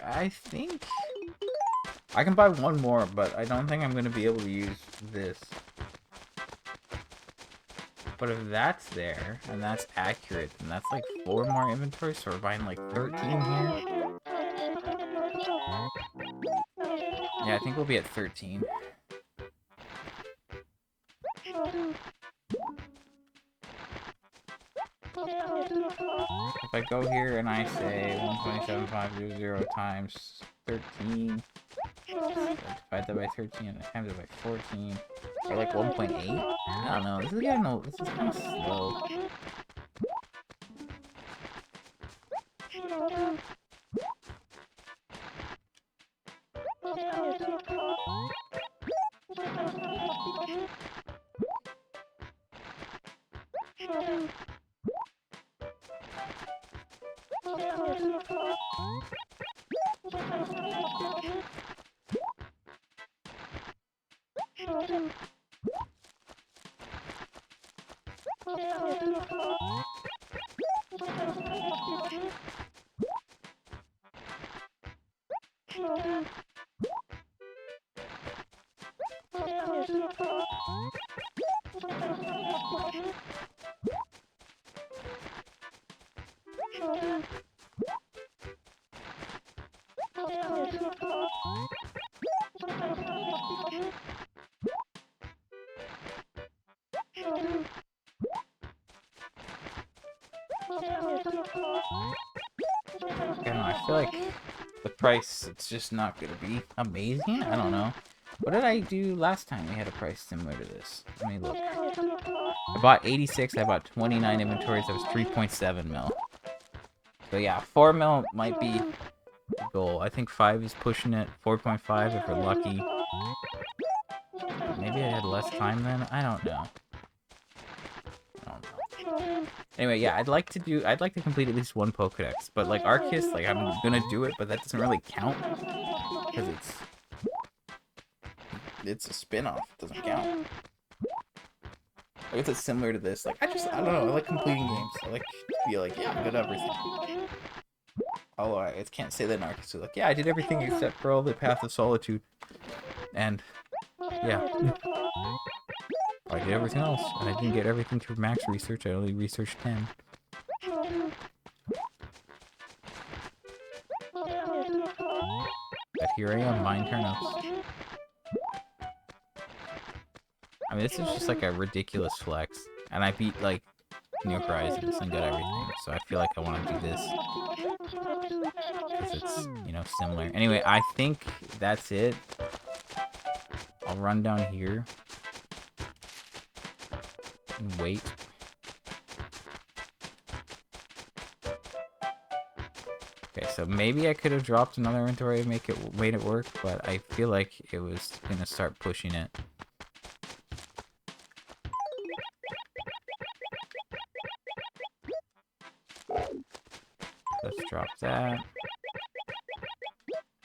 I think I can buy one more, but I don't think I'm going to be able to use this. But if that's there, and that's accurate, then that's like 4 more inventory, so we're buying like 13 here. Yeah, I think we'll be at 13. If I go here and I say 127,500 times 13, divide that by 13 and times it by 14, or like 1.8? I don't know, this is getting this is kind of slow. I don't know, I feel like the price, it's just not gonna be amazing. I don't know. What did I do last time we had a price similar to this? Let me look. I bought 86, I bought 29 inventories, that was 3.7 mil. So yeah, 4 mil might be the goal. I think 5 is pushing it, 4.5 if we're lucky. Maybe I had less time then? I don't know. Anyway, yeah, I'd like to complete at least one Pokedex, but like Arceus, like I'm gonna do it, but that doesn't really count because it's a spin-off. It doesn't count. I guess it's similar to this. Like I don't know. I like completing games. I like to be like, yeah, I got everything. Although I can't say that in Arceus. Like, yeah, I did everything except for all the Path of Solitude, and yeah. I did everything else, and I didn't get everything through max research. I only researched 10. But here I am, buying turnips. I mean, this is just like a ridiculous flex. And I beat, like, New Horizons and got everything. So I feel like I want to do this. Because it's, you know, similar. Anyway, I think that's it. I'll run down here. And wait. Okay, so maybe I could have dropped another inventory and made it work, but I feel like it was gonna start pushing it. Let's drop that.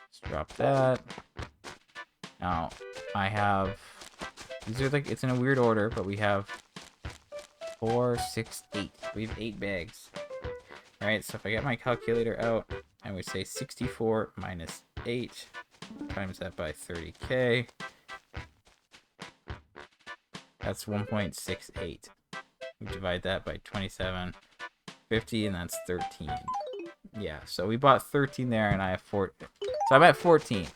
Let's drop that. Now, I have... These are like, it's in a weird order, but we have 4, 6, 8. We have 8 bags. Alright, so if I get my calculator out, I would say 64 minus 8. Times that by 30k. That's 1.68. We divide that by 27.50, and that's 13. Yeah, so we bought 13 there, and I have 4. So I'm at 14.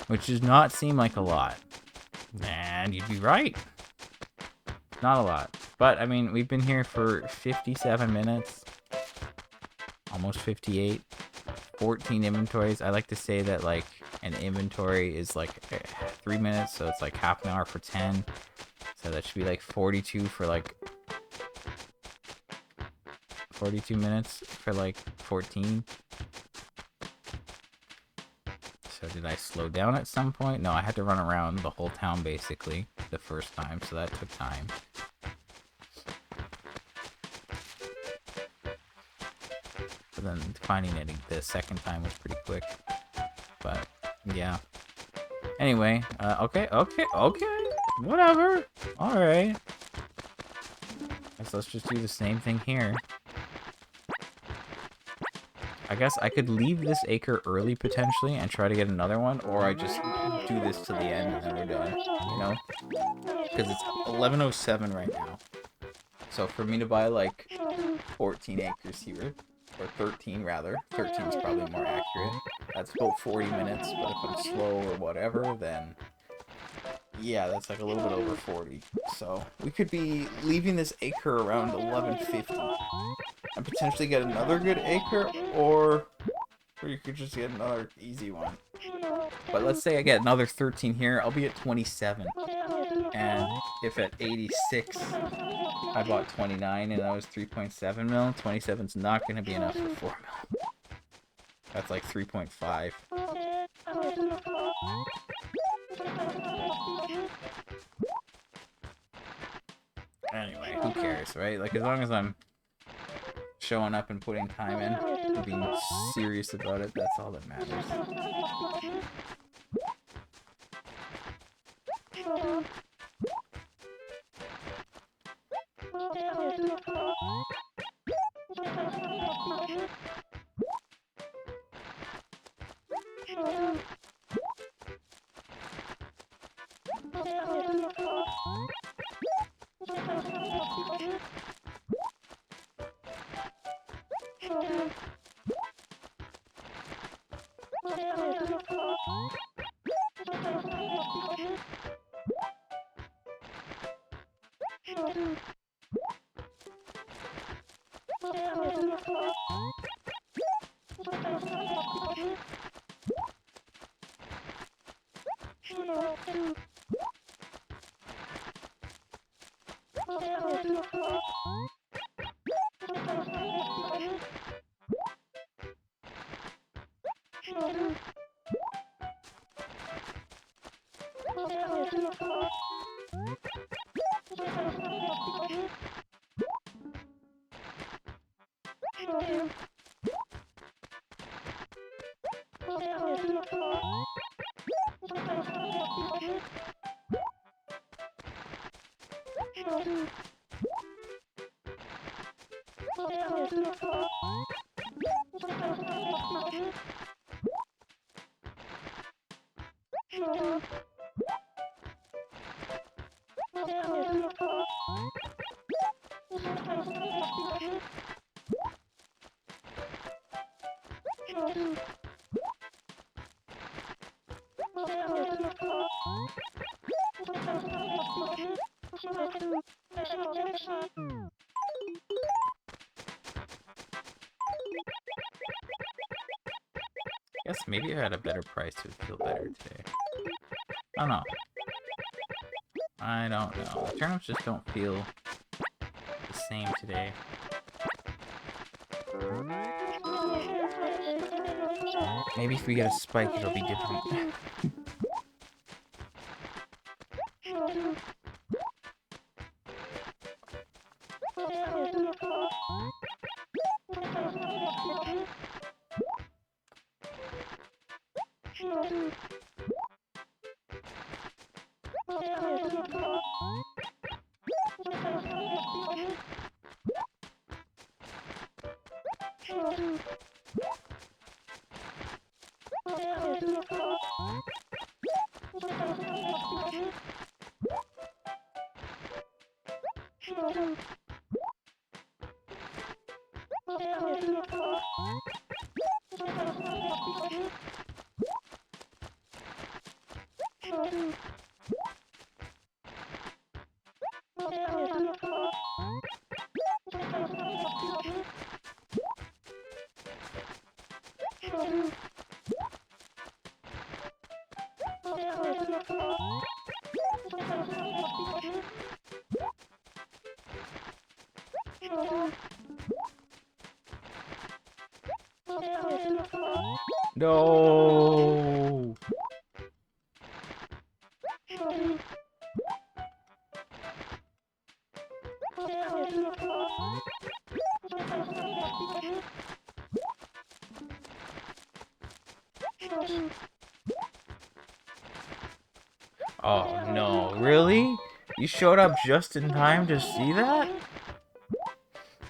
Which does not seem like a lot. And you'd be right. Not a lot. But, I mean, we've been here for 57 minutes. Almost 58. 14 inventories. I like to say that, like, an inventory is, like, 3 minutes. So it's, like, half an hour for 10. So that should be, like, 42 for, like... 42 minutes for, like, 14. So did I slow down at some point? No, I had to run around the whole town, basically, the first time. So that took time. But then finding it the second time was pretty quick. But, yeah. Anyway, okay. Whatever. Alright. Guess let's just do the same thing here. I guess I could leave this acre early, potentially, and try to get another one, or I just do this to the end and then we're done, you know? Because it's 11:07 right now. So for me to buy, like, 14 acres here, or 13 rather, 13 is probably more accurate, that's about 40 minutes, but if I'm slow or whatever, then yeah, that's like a little bit over 40. So we could be leaving this acre around 11:50 and potentially get another good acre, or you could just get another easy one. But let's say I get another 13 here, I'll be at 27. And if at 86 I bought 29 and that was 3.7 mil, 27's not going to be enough for 4 mil. That's like 3.5. Anyway, who cares, right? Like, as long as I'm showing up and putting time in and being serious about it, that's all that matters. Guess maybe if I had a better price, it would feel better today. I don't know. I don't know. The turnips just don't feel the same today. Maybe if we get a spike, it'll be different. No. Oh no, really? You showed up just in time to see that?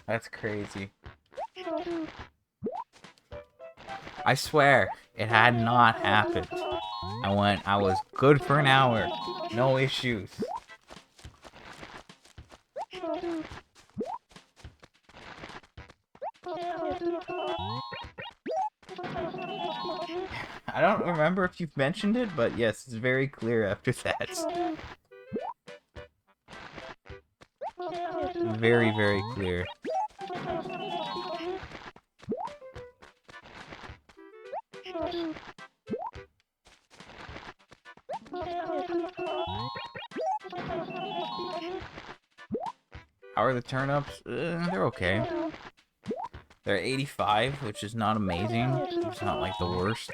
That's crazy. I swear, it had not happened. I was good for an hour. No issues. I don't remember if you've mentioned it, but yes, it's very clear after that. Very, very clear. How are the turnips? They're okay. They're 85, which is not amazing. It's not like the worst.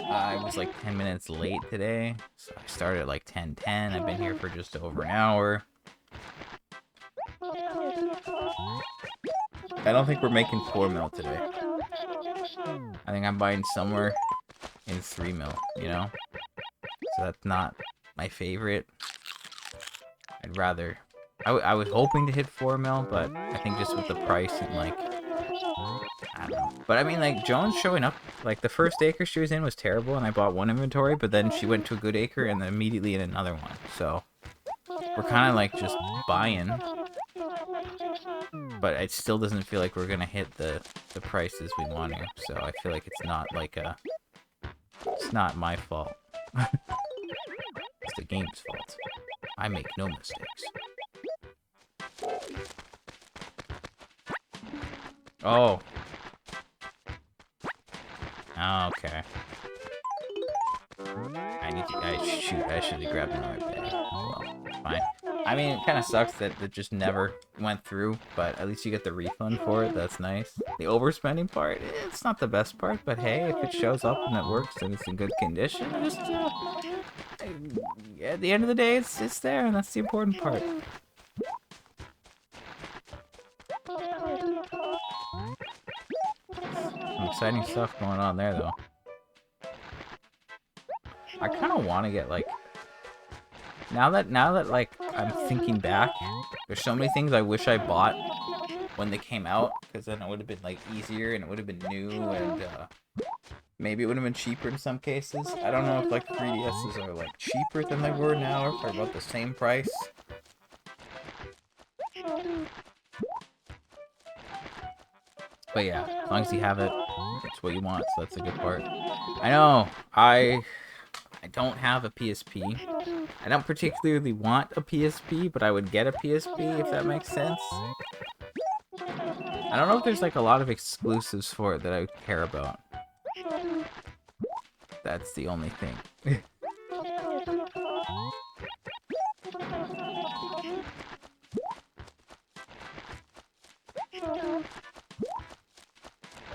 I was like 10 minutes late today, so I started at like 10:10. I've been here for just over an hour. I don't think we're making 4 mil today. I think I'm buying somewhere in 3 mil, you know? So that's not my favorite. I'd rather... I was hoping to hit 4 mil, but I think just with the price and like... I don't know. But I mean, like, Jones showing up, like, the first acre she was in was terrible, and I bought one inventory, but then she went to a good acre and then immediately in another one. So, we're kind of, like, just buying. But it still doesn't feel like we're going to hit the prices we want to. So, I feel like it's not, like, it's not my fault. It's the game's fault. I make no mistakes. Oh. Okay. Shoot, I should have grabbed another bag. Well, fine. I mean, it kind of sucks that it just never went through, but at least you get the refund for it. That's nice. The overspending part, it's not the best part, but hey, if it shows up and it works and it's in good condition, just, at the end of the day, it's there, and that's the important part. Some exciting stuff going on there, though. I kind of want to get, like, now that like I'm thinking back, there's so many things I wish I bought when they came out, because then it would have been, like, easier and it would have been new, and maybe it would have been cheaper in some cases. I don't know if, like, 3DSs are, like, cheaper than they were now, or if they're about the same price. But yeah, as long as you have it, it's what you want, so that's a good part. I know, I don't have a PSP. I don't particularly want a PSP, but I would get a PSP if that makes sense. I don't know if there's, like, a lot of exclusives for it that I would care about. That's the only thing.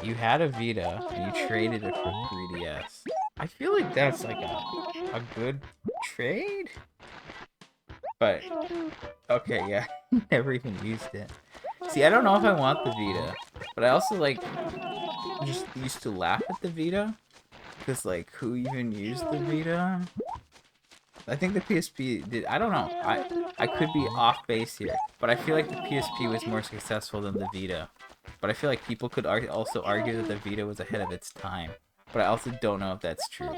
You had a Vita, and you traded it for 3DS. I feel like that's, like, a good trade? But, okay, yeah. Never even used it. See, I don't know if I want the Vita, but I also, like, just used to laugh at the Vita. Because, like, who even used the Vita? I think the PSP did. I don't know. I could be off base here, but I feel like the PSP was more successful than the Vita. But I feel like people could also argue that the Vita was ahead of its time. But I also don't know if that's true.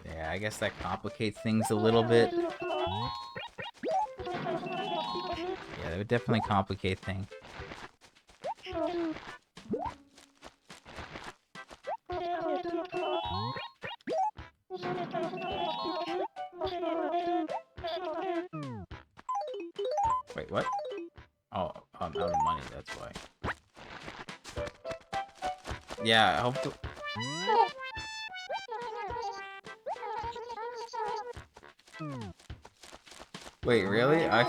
Yeah, I guess that complicates things a little bit. Yeah, that would definitely complicate things. Wait, what? Oh, I'm out of money, that's why. Yeah, I hope to... Wait, really? I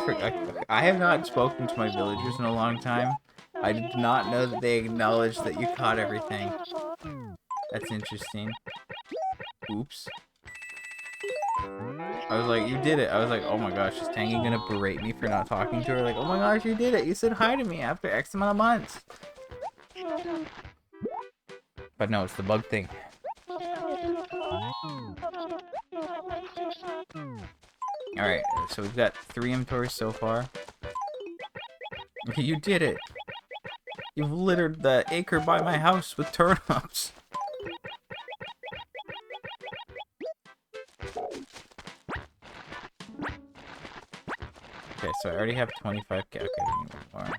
have not spoken to my villagers in a long time. I did not know that they acknowledged that you caught everything. That's interesting. Oops. I was like, you did it. I was like, oh my gosh, is Tangy gonna berate me for not talking to her? Like, oh my gosh, you did it. You said hi to me after X amount of months. But no, it's the bug thing. Alright, so we've got 3 inventories so far. Okay, you did it. You've littered the acre by my house with turnips. Okay, so I already have 25k. Okay, we need one more.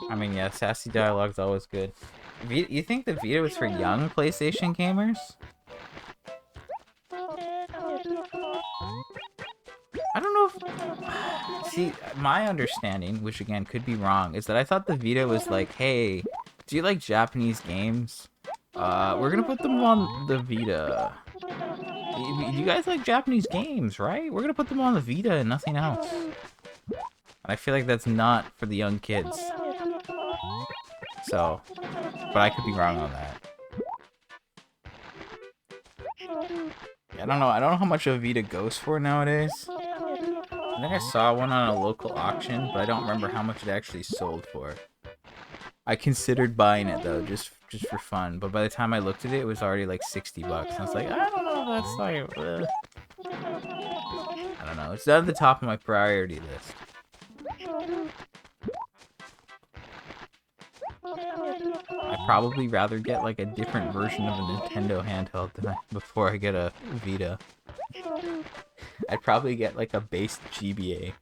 I mean, yeah, sassy dialogue's always good. You think the Vita was for young PlayStation gamers? I don't know if... See, my understanding, which again could be wrong, is that I thought the Vita was like, hey, do you like Japanese games? We're gonna put them on the Vita. You guys like Japanese games, right? We're gonna put them on the Vita and nothing else. I feel like that's not for the young kids. So, but I could be wrong on that. I don't know. I don't know how much a Vita goes for nowadays. I think I saw one on a local auction, but I don't remember how much it actually sold for. I considered buying it though, just for fun. But by the time I looked at it, it was already like 60 bucks. And I was like, I don't know if that's like, I don't know. It's not at the top of my priority list. I'd probably rather get like a different version of a Nintendo handheld before I get a Vita. I'd probably get like a base GBA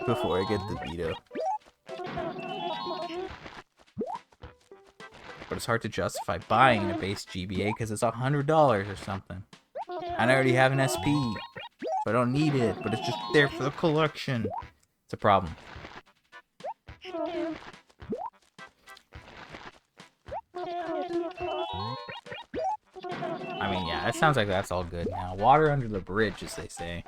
before I get the Vita. But it's hard to justify buying a base GBA because it's $100 or something. And I already have an SP, so I don't need it, but it's just there for the collection. It's a problem. I mean, yeah, it sounds like that's all good now. Water under the bridge, as they say.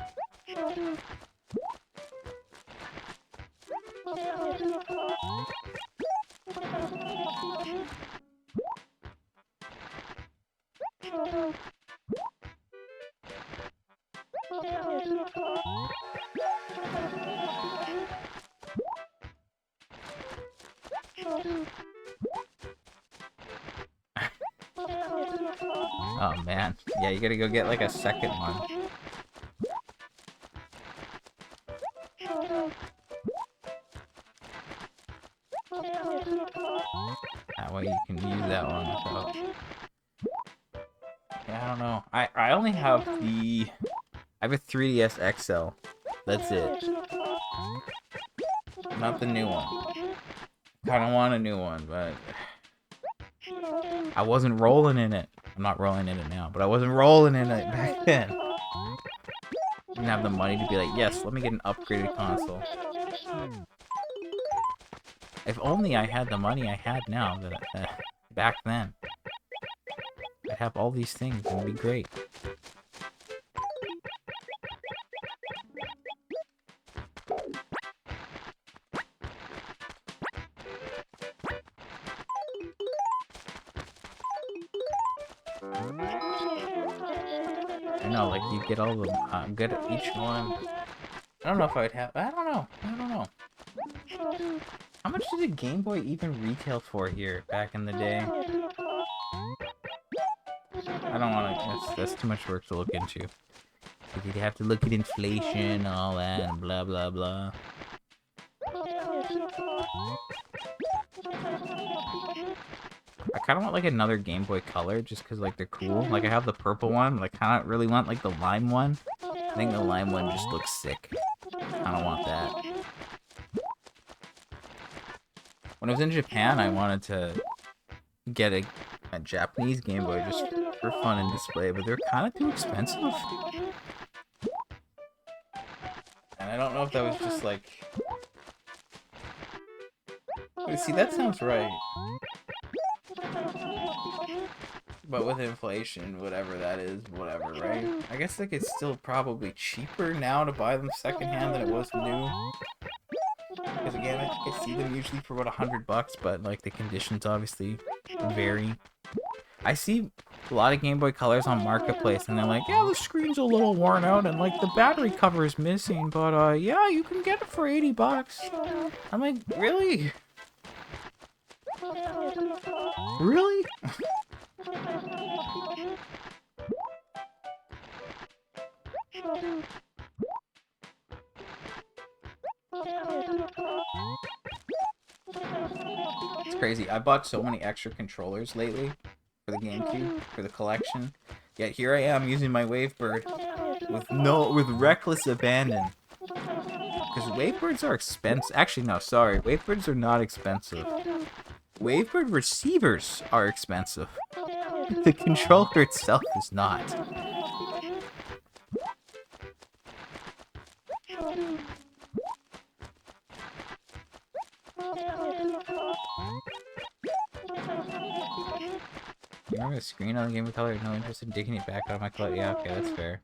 Oh man, yeah, you gotta go get like a second one. That way you can use that one without... Yeah, I don't know. I only have the... I have a 3DS XL. That's it. Not the new one. Kinda want a new one, but... I wasn't rolling in it. I'm not rolling in it now, but I wasn't rolling in it back then. Didn't have the money to be like, yes, let me get an upgraded console. If only I had the money I had now that back then. I'd have all these things and it'd be great. I know, like, you get all the, good at each one. I don't know if I would have, I don't know. How much did a Game Boy even retail for here back in the day? I don't want to, that's too much work to look into. Like, you'd have to look at inflation and all that and blah blah blah. I kind of want like another Game Boy Color just because like they're cool. Like I have the purple one, but I kind of really want like the lime one. I think the lime one just looks sick. I don't want that. When I was in Japan, I wanted to get a Japanese Game Boy just for fun and display, but they're kind of too expensive. And I don't know if that was just like... See, that sounds right. But with inflation, whatever that is, whatever, right? I guess like it's still probably cheaper now to buy them secondhand than it was new. Because again, I see them usually for about $100, but like the conditions obviously vary. I see a lot of Game Boy Colors on Marketplace, and they're like, yeah, the screen's a little worn out, and like the battery cover is missing, but yeah, you can get it for $80. I'm like, really? Really? It's crazy. I bought so many extra controllers lately for the GameCube, for the collection. Yet here I am using my Wavebird with reckless abandon. Because Wavebirds are expensive. Actually, no, sorry. Wavebirds are not expensive. Wavebird receivers are expensive. The controller itself is not. You remember the screen on the Game Boy Color? No interest in digging it back out of my color. Yeah, okay, that's fair.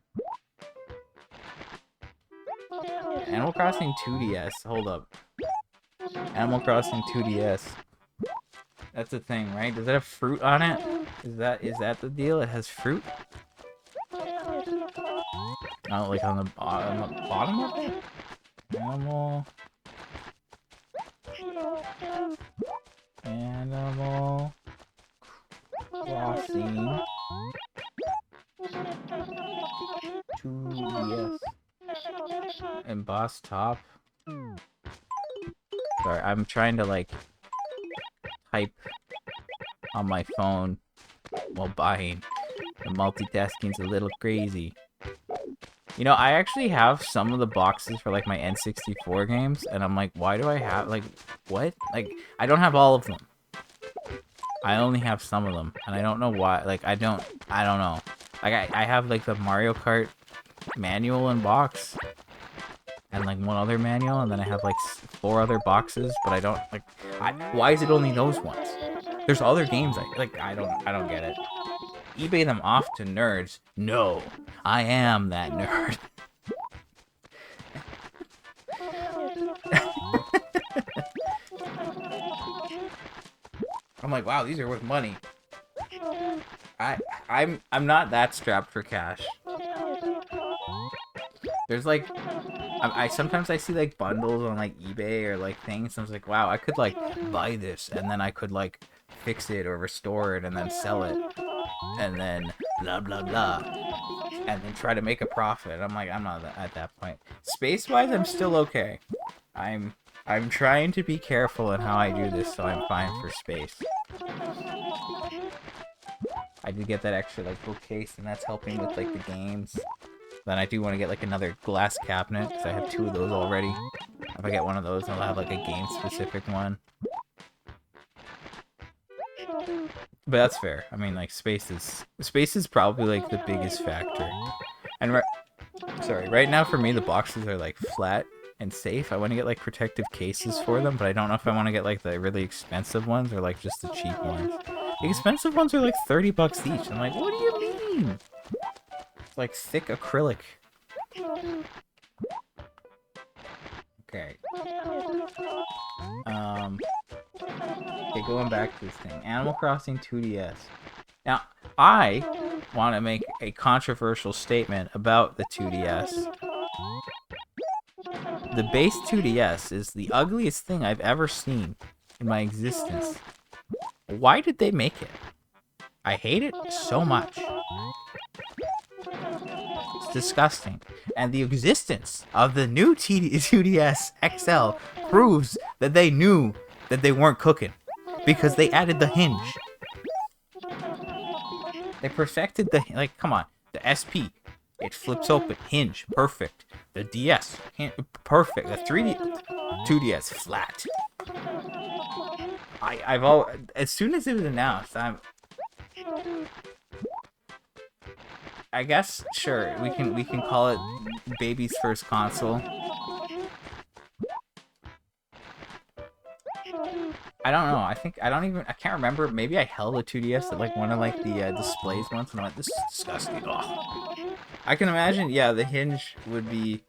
Animal Crossing 2DS. Hold up. Animal Crossing 2DS. That's the thing, right? Does it have fruit on it? Is that the deal? It has fruit? Oh, like on the bottom of it? Animal. Animal Crossing 2DS. Embossed top. Sorry, I'm trying to like type on my phone while buying. The multitasking's a little crazy. You know, I actually have some of the boxes for like my N64 games, and I'm like, why do I have like what? Like, I don't have all of them. I only have some of them, and I don't know why. Like, I don't know. Like, I have like the Mario Kart manual and box, and like one other manual, and then I have like 4 other boxes, but I don't like. Why is it only those ones? There's other games I don't get it. eBay them off to nerds. No, I am that nerd. I'm like, wow, these are worth money. I'm not that strapped for cash. There's like, I sometimes I see like bundles on like eBay or like things, and I was like, wow, I could like buy this, and then I could like fix it or restore it and then sell it, and then blah blah blah, and then try to make a profit. I'm like, I'm not at that point. Space wise, I'm still okay. I'm trying to be careful in how I do this, so I'm fine for space. I did get that extra like bookcase, and that's helping with like the games. Then I do want to get like another glass cabinet, because I have 2 of those already. If I get one of those, I'll have like a game specific one. But that's fair. I mean, like space is probably like the biggest factor. And right now for me the boxes are like flat and safe. I want to get like protective cases for them, but I don't know if I want to get like the really expensive ones or like just the cheap ones. The expensive ones are like $30 each. I'm like, what do you mean? It's like thick acrylic. Okay. Okay, going back to this thing. Animal Crossing 2DS. Now, I want to make a controversial statement about the 2DS. The base 2DS is the ugliest thing I've ever seen in my existence. Why did they make it? I hate it so much. It's disgusting. And the existence of the new 2DS XL proves that they knew that they weren't cooking, because they added the hinge. They perfected the, like, come on. The SP, it flips open. Hinge, perfect. The DS, perfect. The 2DS, flat. As soon as it was announced, I guess, sure, we can call it baby's first console. I don't know. I can't remember. Maybe I held a 2DS at like one of like the displays once, and I went, this is disgusting. Ugh. I can imagine, yeah, the hinge would be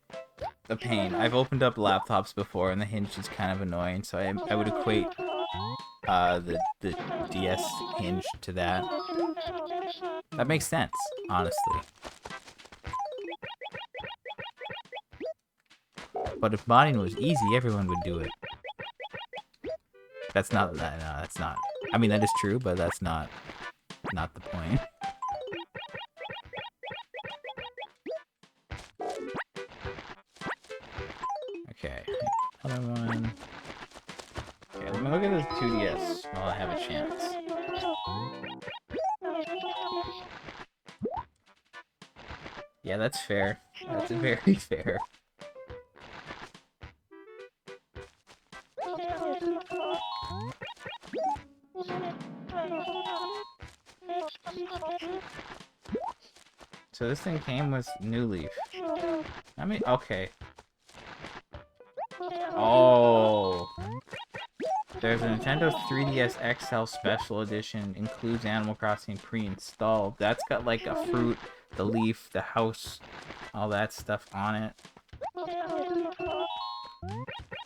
a pain. I've opened up laptops before, and the hinge is kind of annoying, so I would equate the DS hinge to that. That makes sense, honestly. But if modding was easy, everyone would do it. That's not that. No, that's not. I mean, that is true, but that's not the point. Okay, other one. Okay, let me look at this 2DS while I have a chance. Yeah, that's fair. That's very fair. So this thing came with New Leaf. I mean, okay. Oh. There's a Nintendo 3DS XL Special Edition, includes Animal Crossing pre-installed. That's got like a fruit, the leaf, the house, all that stuff on it.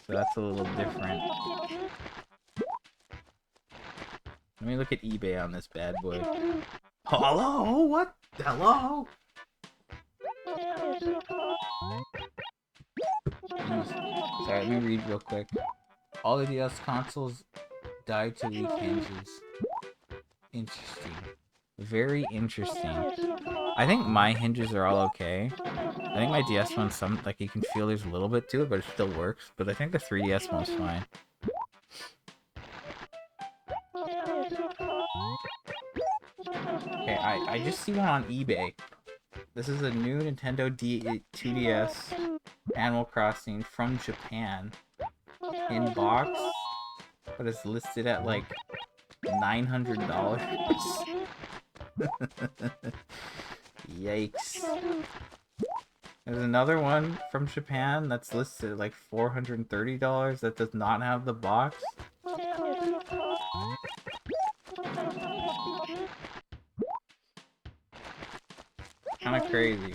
So that's a little different. Let me look at eBay on this bad boy. Hello? What? Hello? Jeez. Sorry, let me read real quick. All the DS consoles died to weak hinges. Interesting. Very interesting. I think my hinges are all okay. I think my DS one's like you can feel there's a little bit to it, but it still works. But I think the 3DS one's fine. Okay, I just see one on eBay. This is a new Nintendo 2DS Animal Crossing from Japan in box, but it's listed at like $900. Yikes. There's another one from Japan that's listed at like $430 that does not have the box. Kind of crazy.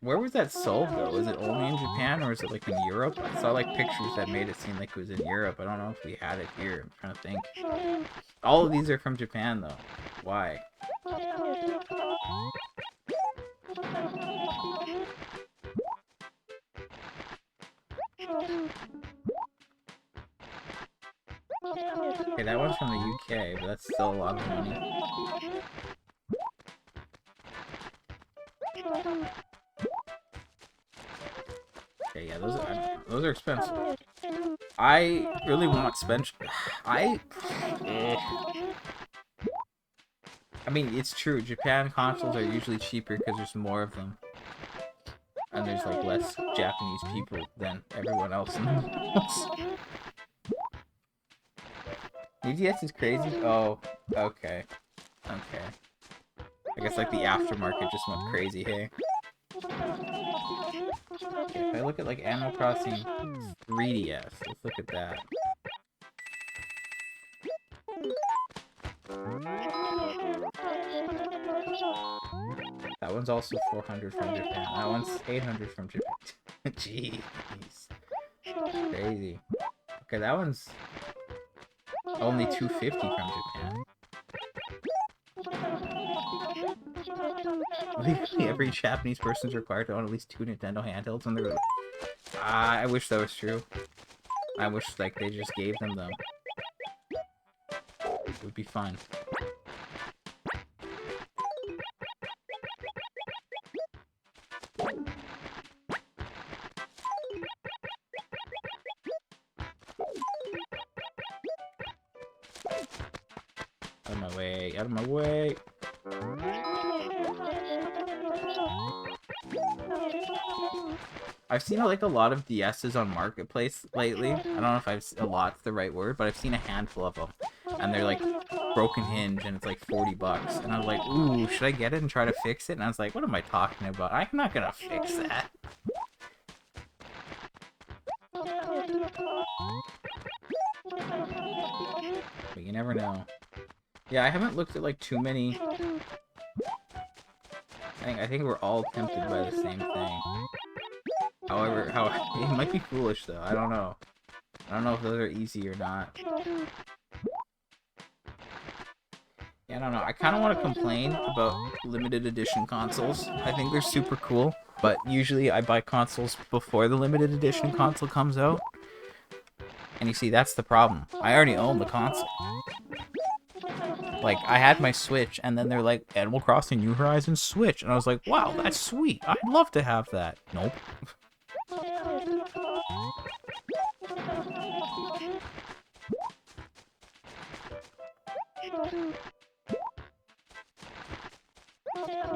Where was that sold though? Is it only in Japan or is it like in Europe? I saw like pictures that made it seem like it was in Europe. I don't know if we had it here. I'm trying to think. All of these are from Japan though. Why? Okay, that one's from the UK, but that's still a lot of money. Okay, yeah, those are expensive. I really want I mean, it's true. Japan consoles are usually cheaper because there's more of them, and there's like less Japanese people than everyone else in the world. DDS is crazy. Oh, okay. I guess like the aftermarket just went crazy, hey? Okay, if I look at like Animal Crossing 3DS, let's look at that. That one's also 400 from Japan. That one's 800 from Japan. Jeez. Crazy. Okay, that one's only 250 from Japan. Legally, every Japanese person is required to own at least 2 Nintendo handhelds on their... I wish that was true. I wish, like, they just gave them them. It would be fun. Out of my way, out of my way! I've seen like a lot of DSs on Marketplace lately. I don't know if a lot's the right word, but I've seen a handful of them. And they're like broken hinge and it's like $40. And I was like, ooh, should I get it and try to fix it? And I was like, what am I talking about? I'm not gonna fix that. But you never know. Yeah, I haven't looked at like too many. I think we're all tempted by the same thing. However, it might be foolish though. I don't know. I don't know if those are easy or not. Yeah, I don't know. I kind of want to complain about limited edition consoles. I think they're super cool, but usually I buy consoles before the limited edition console comes out. And you see, that's the problem. I already own the console. Like, I had my Switch, and then they're like, Animal Crossing New Horizons Switch. And I was like, wow, that's sweet. I'd love to have that. Nope.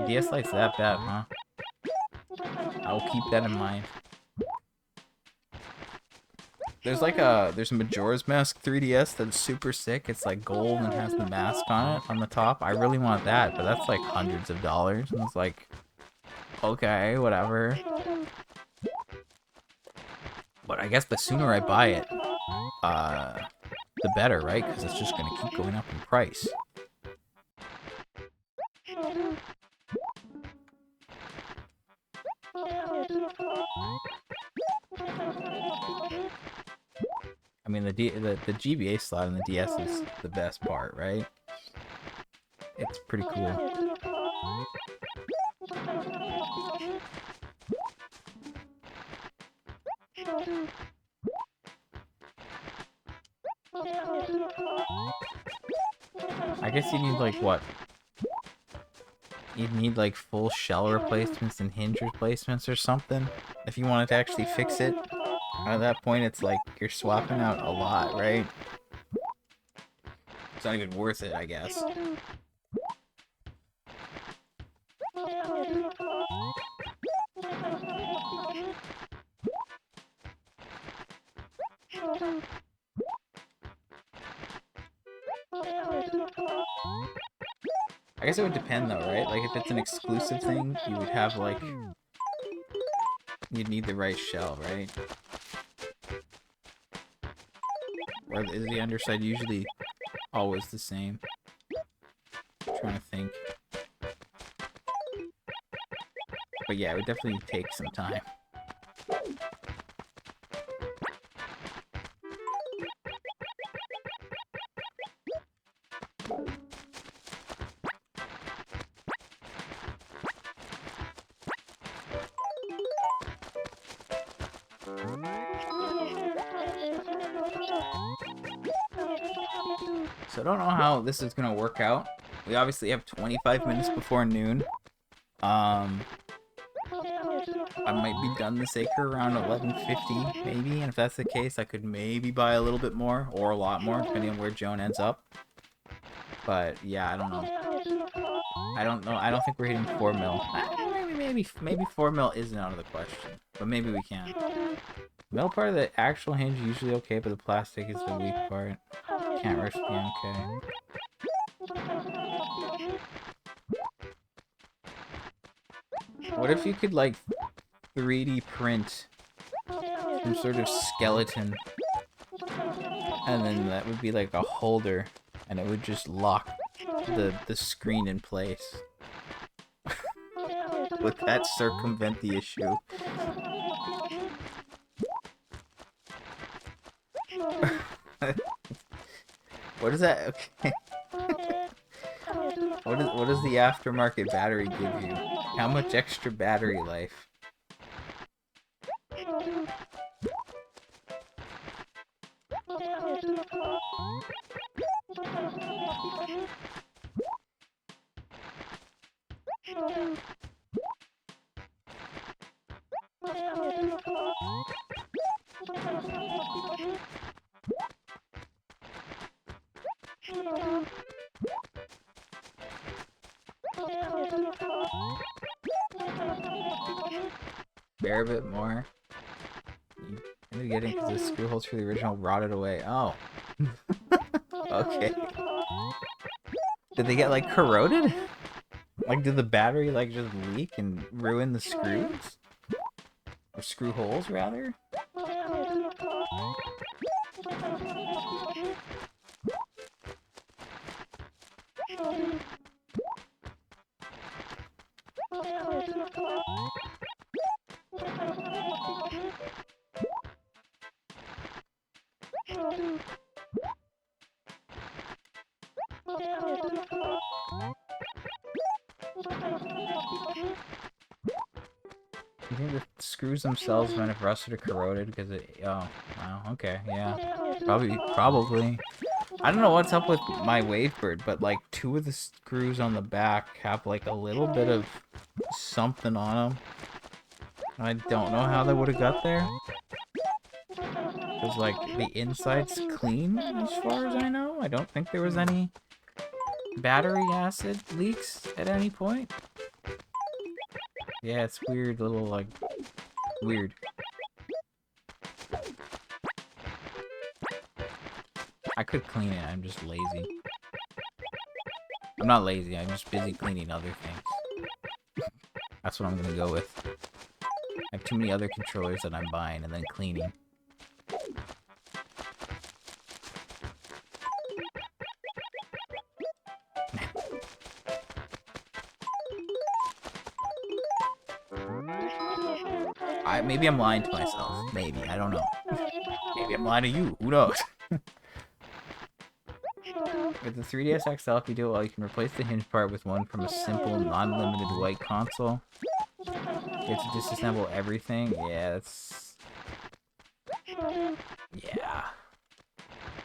DS Lite's that bad, huh? I'll keep that in mind. There's a Majora's Mask 3DS that's super sick. It's like gold and has the mask on it on the top. I really want that, but that's like hundreds of dollars. And it's like, okay, whatever. But I guess the sooner I buy it, the better, right? Because it's just gonna keep going up in price. I mean, the GBA slot in the DS is the best part, right? It's pretty cool. I guess you need like what? You'd need like full shell replacements and hinge replacements or something if you wanted to actually fix it. At that point, it's like you're swapping out a lot, right? It's not even worth it, I guess. I guess it would depend though, right? Like if it's an exclusive thing, you would have like... You'd need the right shell, right? Or is the underside usually always the same? I'm trying to think. But yeah, it would definitely take some time. So I don't know how this is gonna work out. We obviously have 25 minutes before noon. I might be done this acre around 11:50, maybe. And if that's the case, I could maybe buy a little bit more or a lot more, depending on where Joan ends up. But yeah, I don't know. I don't know. I don't think we're hitting 4 mil. Maybe 4 mil isn't out of the question, but maybe we can. Metal part of the actual hinge usually okay, but the plastic is the weak part. Can't risk being okay. What if you could like 3D print some sort of skeleton, and then that would be like a holder, and it would just lock the screen in place? Would that circumvent the issue? What is that? Okay. What does the aftermarket battery give you? How much extra battery life? Bear a bit more. I'm gonna get it because the screw holes for the original rotted away. Oh. Okay. Did they get like corroded? Like did the battery like just leak and ruin the screws? Or screw holes rather? You think the screws themselves might have rusted or corroded because it... Oh, wow, okay, yeah. Probably. I don't know what's up with my Wavebird, but like 2 of the screws on the back have like a little bit of something on them. I don't know how they would have got there. Because like the inside's clean as far as I know. I don't think there was any battery acid leaks at any point. Yeah, it's weird, little like weird. I could clean it, I'm just lazy. I'm not lazy, I'm just busy cleaning other things. That's what I'm gonna go with. I have too many other controllers that I'm buying and then cleaning. Maybe I'm lying to myself. Maybe, I don't know. Maybe I'm lying to you. Who knows? With the 3DS XL, if you do it well, you can replace the hinge part with one from a simple, non-limited white console. You have to disassemble everything. Yeah, that's... Yeah.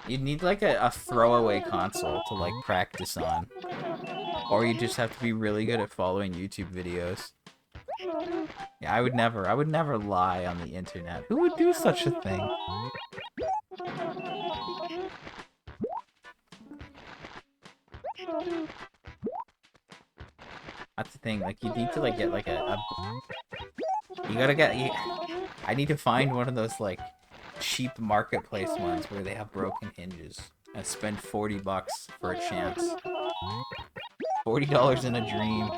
You'd need like a throwaway console to like practice on. Or you just have to be really good at following YouTube videos. Yeah, I would never lie on the internet. Who would do such a thing? That's the thing, like, you need to, like, get, like, you gotta get, I need to find one of those, like, cheap marketplace ones where they have broken hinges. And spend 40 bucks for a chance. $40 in a dream.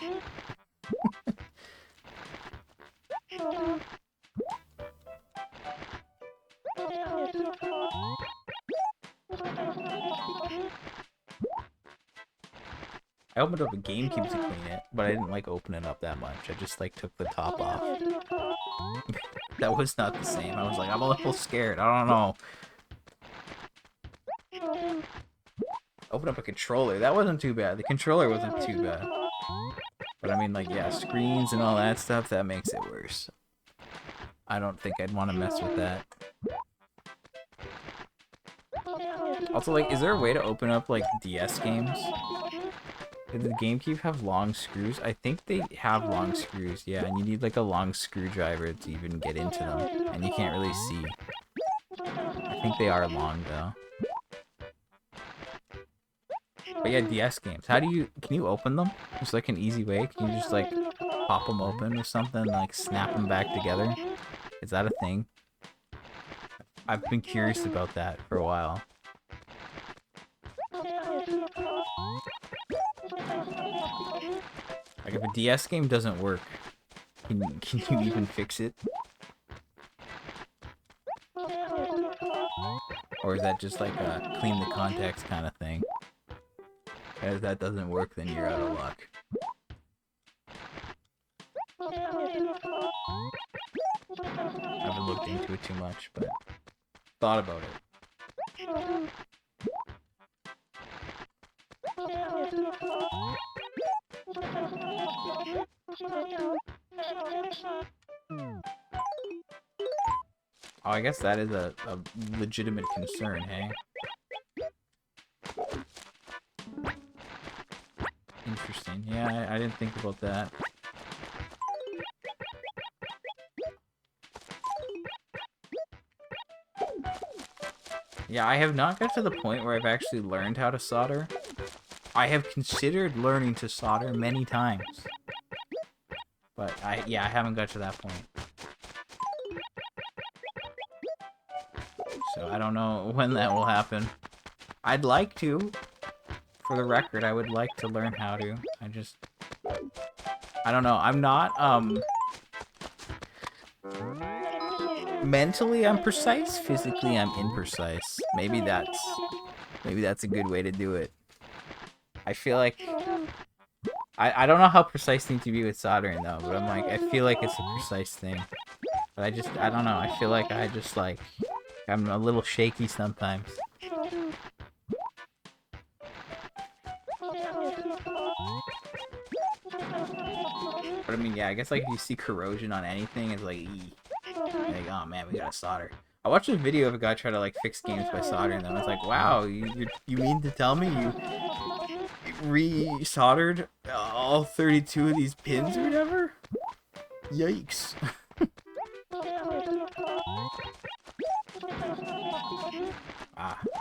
I opened up a GameCube to clean it, but I didn't like open it up that much. I just like took the top off. That was not the same. I was like, I'm a little scared. I don't know. Open up a controller. That wasn't too bad. The controller wasn't too bad. But I mean, like, yeah, screens and all that stuff, that makes it worse. I don't think I'd want to mess with that. Also, like, is there a way to open up, like, DS games? Did the GameCube have long screws? I think they have long screws, yeah, and you need, like, a long screwdriver to even get into them, and you can't really see. I think they are long, though. But yeah, DS games. How do you... Can you open them? Just, like, an easy way? Can you just, like, pop them open or something and, like, snap them back together? Is that a thing? I've been curious about that for a while. Like, if a DS game doesn't work, can you even fix it? Or is that just like a clean the contacts kind of thing? And if that doesn't work, then you're out of luck. I haven't looked into it too much, but thought about it. Oh, I guess that is a legitimate concern, hey? Interesting. Yeah, I didn't think about that. Yeah, I have not got to the point where I've actually learned how to solder. I have considered learning to solder many times. But I haven't got to that point. So I don't know when that will happen. I'd like to. For the record, I would like to learn how to. I don't know. I'm not, mentally I'm precise, physically I'm imprecise. Maybe that's a good way to do it. I feel like... I don't know how precise things to be with soldering, though, but I'm like, I feel like it's a precise thing. But I don't know, I feel like I'm a little shaky sometimes. But I mean, yeah, I guess, like, if you see corrosion on anything, it's like, like, oh man, we gotta solder. I watched a video of a guy try to, like, fix games by soldering them. I was like, wow, you mean to tell me you re-soldered all 32 of these pins or whatever? Yikes.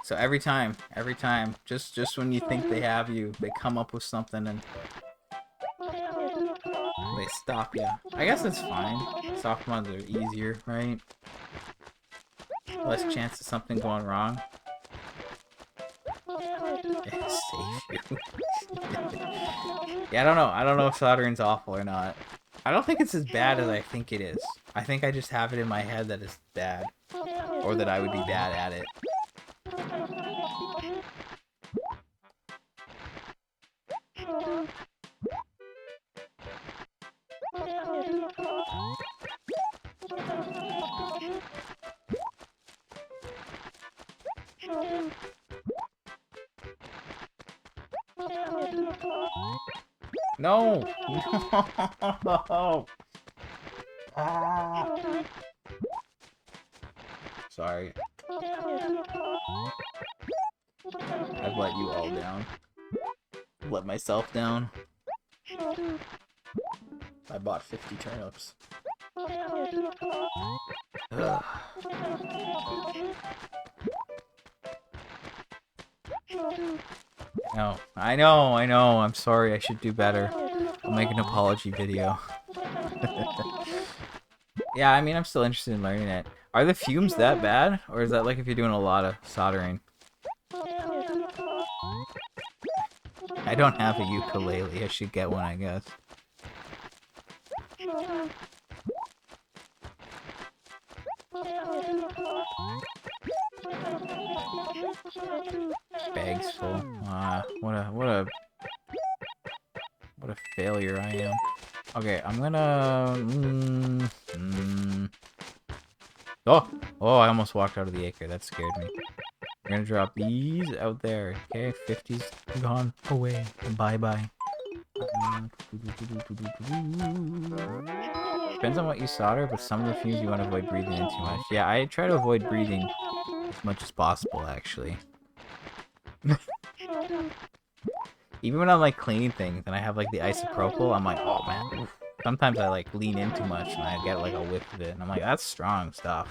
So every time, just when you think they have you, they come up with something and they stop you. I guess it's fine. Soft mods are easier, right? Less chance of something going wrong. Save you. Yeah, I don't know if soldering's awful or not. I don't think it's as bad as I think it is. I think I just have it in my head that it's bad. Or that I would be bad at it. No! No! Ah. Sorry. I've let you all down. Let myself down. I bought 50 turnips. Ugh. No, I know, I'm sorry, I should do better. I'll make an apology video. Yeah, I mean, I'm still interested in learning it. Are the fumes that bad? Or is that like if you're doing a lot of soldering? I don't have a ukulele, I should get one, I guess. Bags full. What a failure I am. Okay, I'm gonna... Oh! Oh, I almost walked out of the acre. That scared me. I'm gonna drop these out there. Okay, 50's gone away. Bye-bye. Depends on what you solder, but some of the fumes you want to avoid breathing in too much. Yeah, I try to avoid breathing as much as possible, actually. Even when I'm like cleaning things and I have like the isopropyl, I'm like, oh man. Oof. Sometimes I like lean in too much and I get like a whiff of it, and I'm like, that's strong stuff.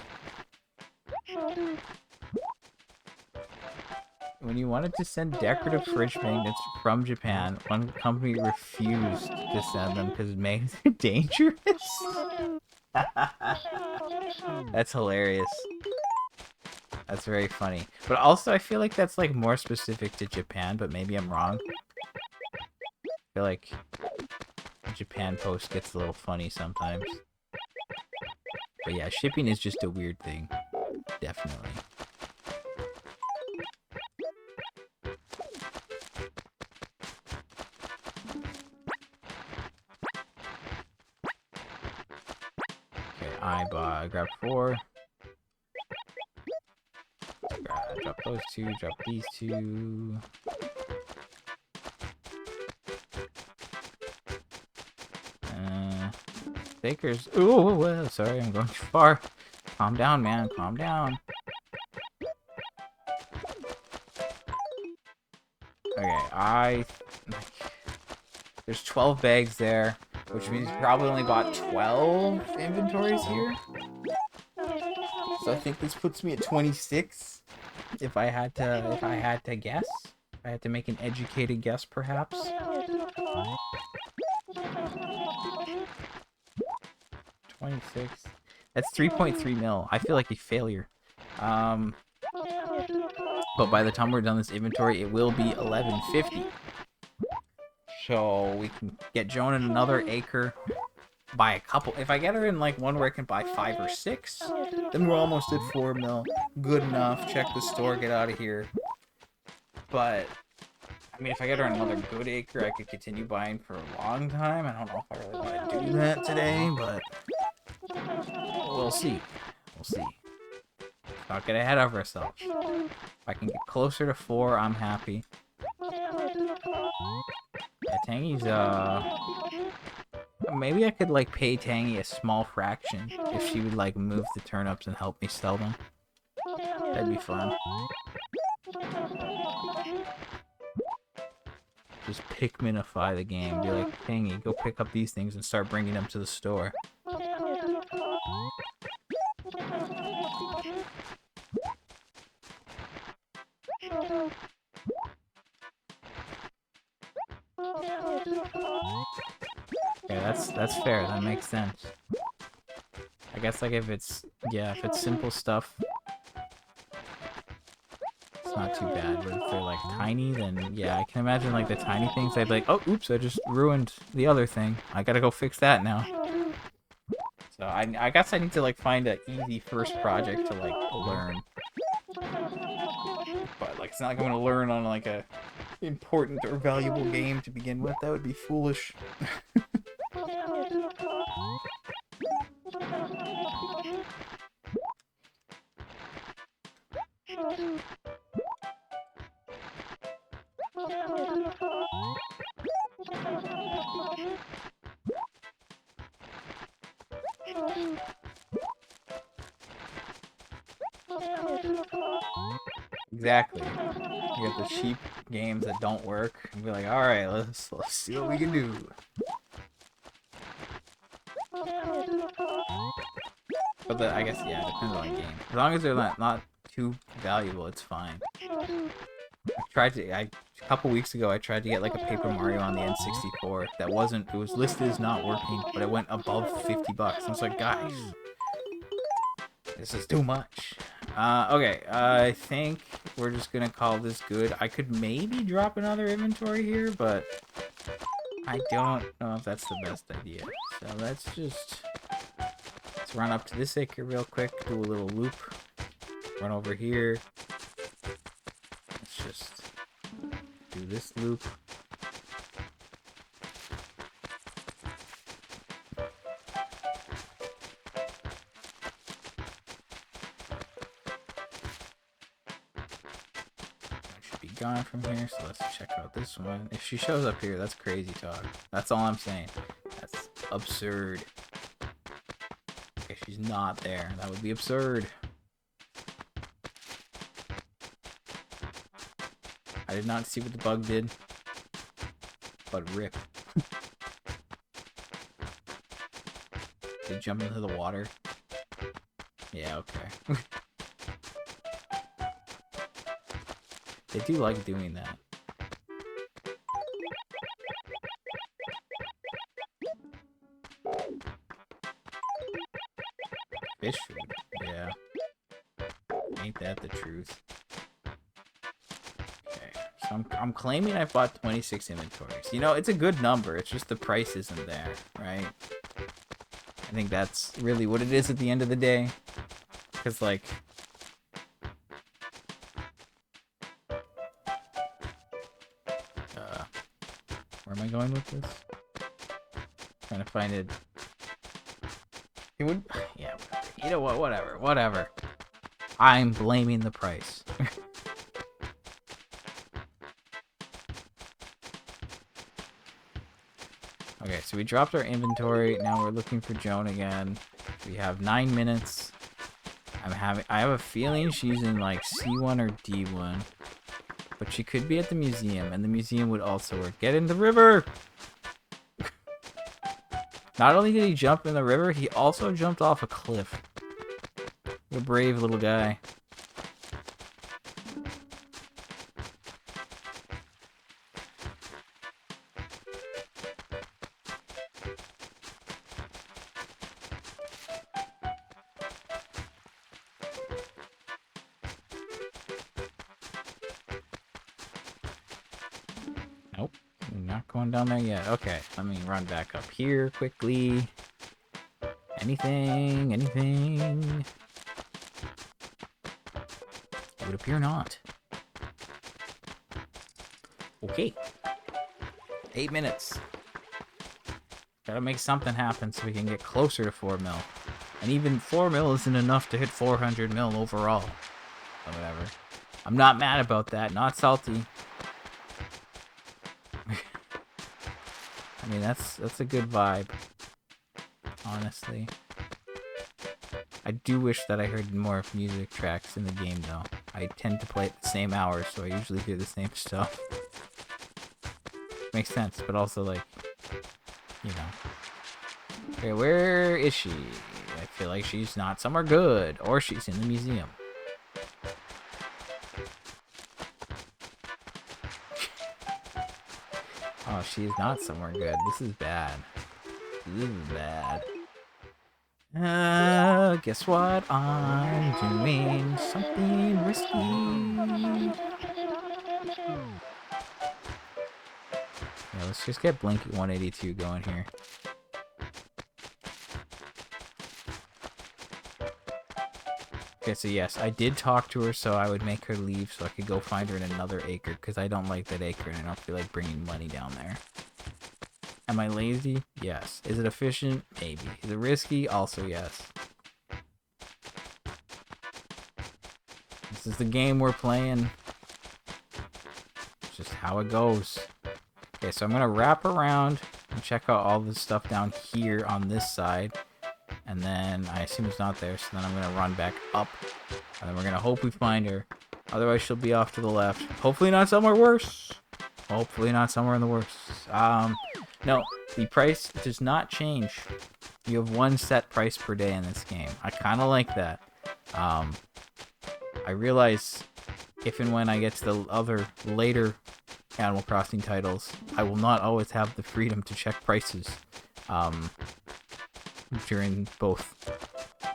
When you wanted to send decorative fridge magnets from Japan, one company refused to send them because magnets are dangerous. That's hilarious. That's very funny. But also, I feel like that's like more specific to Japan, but maybe I'm wrong. I feel like the Japan post gets a little funny sometimes. But yeah, shipping is just a weird thing. Definitely. Okay, I grabbed 4. Drop those 2, drop these 2. Bakers. Ooh, sorry, I'm going too far. Calm down, man. Calm down. Okay, there's 12 bags there, which means you probably only bought 12 inventories here. So I think this puts me at 26. If I had to guess. If I had to make an educated guess, perhaps. 26. That's 3.3 mil. I feel like a failure. But by the time we're done this inventory, it will be 1150. So we can get Joan in another acre, buy a couple. If I get her in like one where I can buy 5 or 6, then we're almost at 4 mil. Good enough. Check the store, get out of here. But I mean, if I get her another good acre, I could continue buying for a long time. I don't know if I really want to do that today, but we'll see. We'll see. Not get ahead of ourselves. If I can get closer to 4, I'm happy. Yeah, Tangy's, maybe I could, like, pay Tangy a small fraction if she would, like, move the turnips and help me sell them. That'd be fun. Just Pikminify the game. Be like, Tangy, go pick up these things and start bringing them to the store. Yeah, that's fair. That makes sense. I guess like if it's simple stuff, it's not too bad. But if they're like tiny, then yeah, I can imagine like the tiny things. I'd be like, oh, oops, I just ruined the other thing. I gotta go fix that now. So I guess I need to like find an easy first project to like learn. But like it's not like I'm gonna learn on like a important or valuable game to begin with. That would be foolish. Exactly. You get the cheap games that don't work and be like, all right, let's see what we can do. But I guess yeah, it depends on the game. As long as they're not too valuable, it's fine. A couple weeks ago I tried to get like a Paper Mario on the N64 that it was listed as not working, but it went above 50 bucks. I was like, guys, this is too much. Okay, I think we're just gonna call this good. I could maybe drop another inventory here, but I don't know if that's the best idea. So let's run up to this acre real quick, do a little loop, run over here. Let's just do this loop. Gone from here, so let's check out this one. If she shows up here, that's crazy talk. That's all I'm saying. That's absurd. Okay, she's not there. That would be absurd. I did not see what the bug did, but rip. Did it jump into the water? Yeah, okay. They do like doing that. Fish food, yeah. Ain't that the truth? Okay, so I'm claiming I bought 26 inventories. You know, it's a good number. It's just the price isn't there, right? I think that's really what it is at the end of the day. Because, like, where am I going with this? Trying to find it. It would, yeah. You know what? Whatever. I'm blaming the price. Okay, so we dropped our inventory. Now we're looking for Joan again. We have 9 minutes. I have a feeling she's in like C1 or D1. But she could be at the museum, and the museum would also work. Get in the river! Not only did he jump in the river, he also jumped off a cliff. What a brave little guy. Nope, not going down there yet. Okay, let me run back up here quickly. Anything? It would appear not. Okay. 8 minutes. Gotta make something happen so we can get closer to 4 mil. And even 4 mil isn't enough to hit 400 mil overall. Or whatever. I'm not mad about that. Not salty. I mean, that's a good vibe. Honestly. I do wish that I heard more music tracks in the game, though. I tend to play at the same hours, so I usually hear the same stuff. Makes sense, but also, like, you know. Okay, where is she? I feel like she's not somewhere good, or she's in the museum. Oh, she's not somewhere good. This is bad. This is bad. Guess what? I'm doing something risky. Yeah, let's just get Blinky 182 going here. Okay, so yes, I did talk to her so I would make her leave so I could go find her in another acre, because I don't like that acre and I don't feel like bringing money down there. Am I lazy? Yes. Is it efficient? Maybe. Is it risky? Also yes. This is the game we're playing. It's just how it goes. Okay, so I'm going to wrap around and check out all this stuff down here on this side. And then I assume it's not there, so then I'm going to run back up. And then we're going to hope we find her. Otherwise, she'll be off to the left. Hopefully not somewhere worse. Hopefully not somewhere in the worst. No, the price does not change. You have one set price per day in this game. I kind of like that. I realize if and when I get to the other later Animal Crossing titles, I will not always have the freedom to check prices during both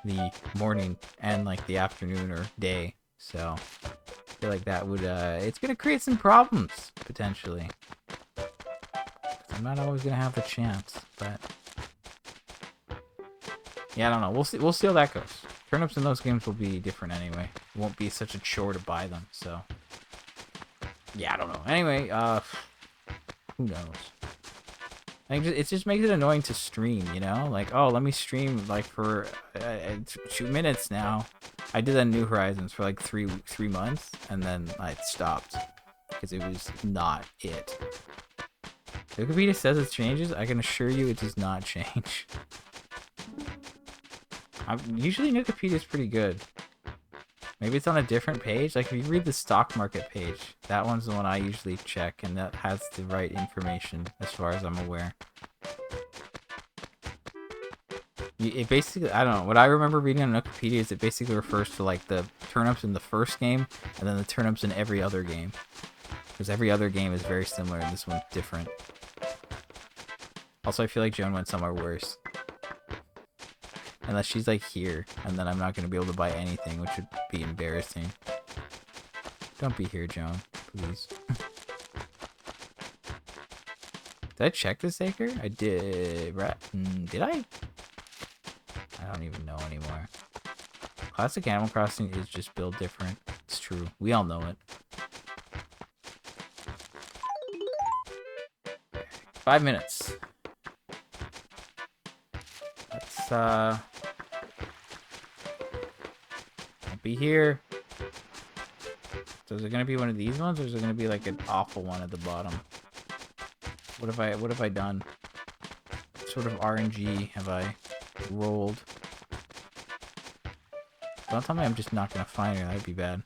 the morning and like the afternoon or day. So I feel like that would it's gonna create some problems potentially. I'm not always gonna have the chance, but yeah, I don't know. We'll see how that goes. Turnips in those games will be different anyway. It won't be such a chore to buy them, so yeah, I don't know. Anyway, who knows? I think it just makes it annoying to stream, you know? Like, oh, let me stream like for 2 minutes now. I did that in New Horizons for like three months, and then I stopped because it was not it. Wikipedia says it changes. I can assure you it does not change. Usually Wikipedia is pretty good. Maybe it's on a different page. Like if you read the stock market page, that one's the one I usually check, and that has the right information as far as I'm aware. It basically, I don't know, what I remember reading on Wikipedia is it basically refers to like the turnips in the first game and then the turnips in every other game. Because every other game is very similar and this one's different. Also, I feel like Joan went somewhere worse. Unless she's like here, and then I'm not going to be able to buy anything, which would be embarrassing. Don't be here, Joan, please. Did I check this acre? I did. Did I? I don't even know anymore. Classic Animal Crossing is just built different. It's true. We all know it. 5 minutes. Let's, I'll be here. So is it gonna be one of these ones, or is it gonna be like an awful one at the bottom? What have I done? What sort of RNG have I rolled? Don't tell me I'm just not gonna find it. That'd be bad.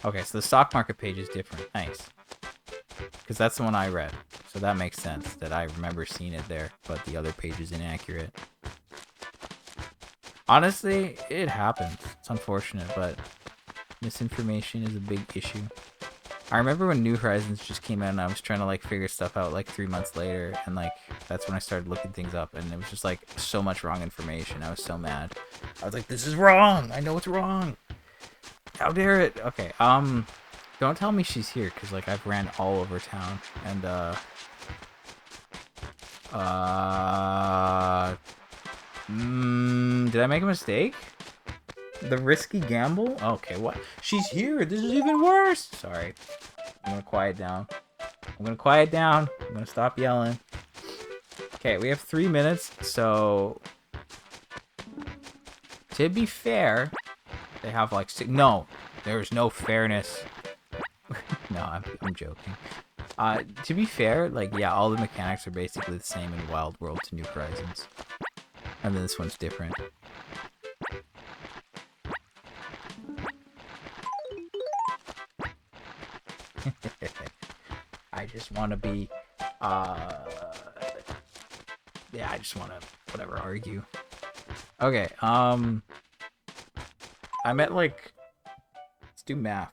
Okay, so the stock market page is different. Nice. Because that's the one I read. So that makes sense that I remember seeing it there, but the other page is inaccurate. Honestly, it happens. It's unfortunate, but misinformation is a big issue. I remember when New Horizons just came out and I was trying to like figure stuff out like 3 months later, and like that's when I started looking things up, and it was just like so much wrong information. I was so mad. I was like, this is wrong. I know it's wrong. How dare it? Okay, don't tell me she's here, because like I've ran all over town, and did I make a mistake? The risky gamble? Okay, what? She's here. This is even worse. Sorry. I'm gonna quiet down. I'm gonna stop yelling. Okay, we have 3 minutes, so to be fair, they have like no, there's no fairness. No, I'm joking. To be fair, like yeah, all the mechanics are basically the same in Wild World to New Horizons, and then this one's different. I just want to be, yeah, I just want to, whatever, argue. Okay, I'm at like, let's do math.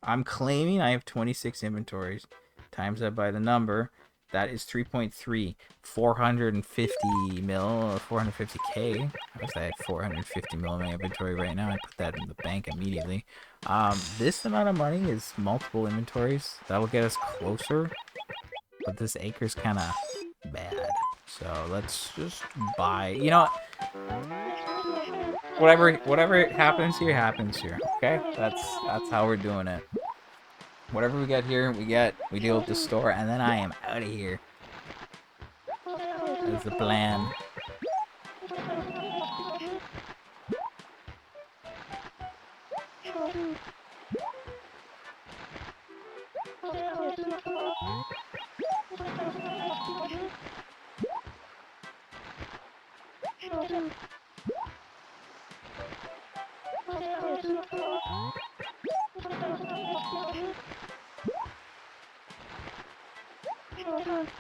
I'm claiming I have 26 inventories, times that by the number, that is 3.3, 450 mil, 450k. I had 450 mil in my inventory right now. I put that in the bank immediately. This amount of money is multiple inventories. That'll get us closer, but this acre's kind of bad. So let's just buy. You know, whatever happens here happens here. Okay, that's how we're doing it. Whatever we get here, we deal with the store, and then I am out of here. That's the plan. I don't know.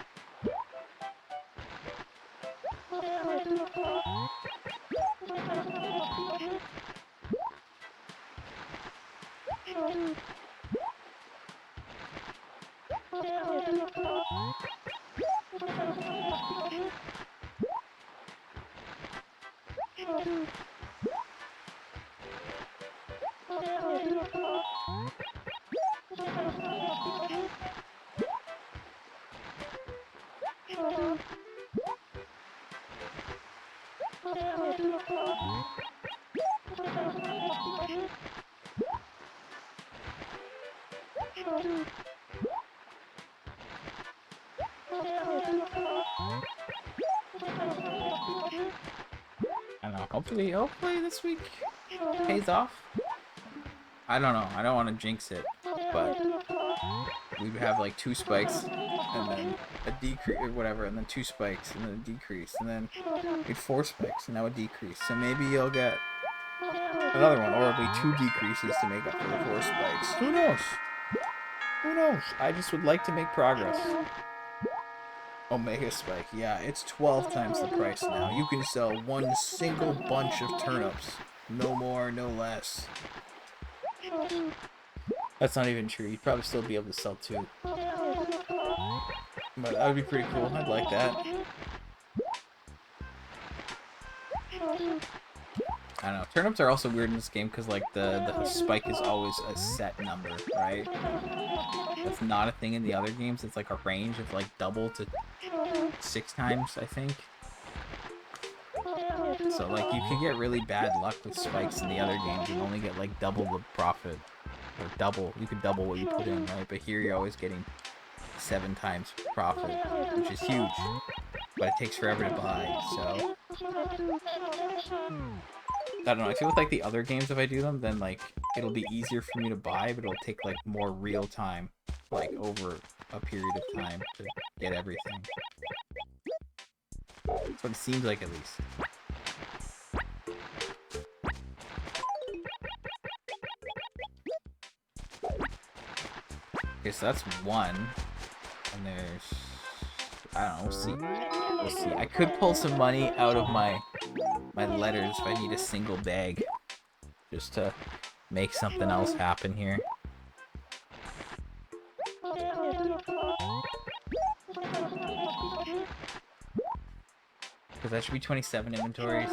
Hopefully this week pays off. I don't know. I don't want to jinx it, but we would have like 2 spikes and then a decrease or whatever, and then 2 spikes and then a decrease, and then we'd 4 spikes and now a decrease. So maybe you'll get another one, or it'll be 2 decreases to make up for the 4 spikes. Who knows? Who knows? I just would like to make progress. Omega Spike, yeah, it's 12 times the price now. You can sell one single bunch of turnips. No more, no less. That's not even true. You'd probably still be able to sell 2. But that would be pretty cool. I'd like that. I don't know. Turnips are also weird in this game because, like, the spike is always a set number, right? That's not a thing in the other games. It's like a range of, like, double to 6 times, I think. So, like, you can get really bad luck with spikes in the other games and only get, like, double the profit. Or double. You can double what you put in, right? But here you're always getting 7 times profit, which is huge. But it takes forever to buy, so... I don't know, I feel with, like, the other games, if I do them, then, like, it'll be easier for me to buy, but it'll take, like, more real time, like, over a period of time to get everything. That's what it seems like, at least. Okay, so that's 1. And there's... I don't know, we'll see. We'll see. I could pull some money out of my letters if I need a single bag. Just to make something else happen here. Because that should be 27 inventories.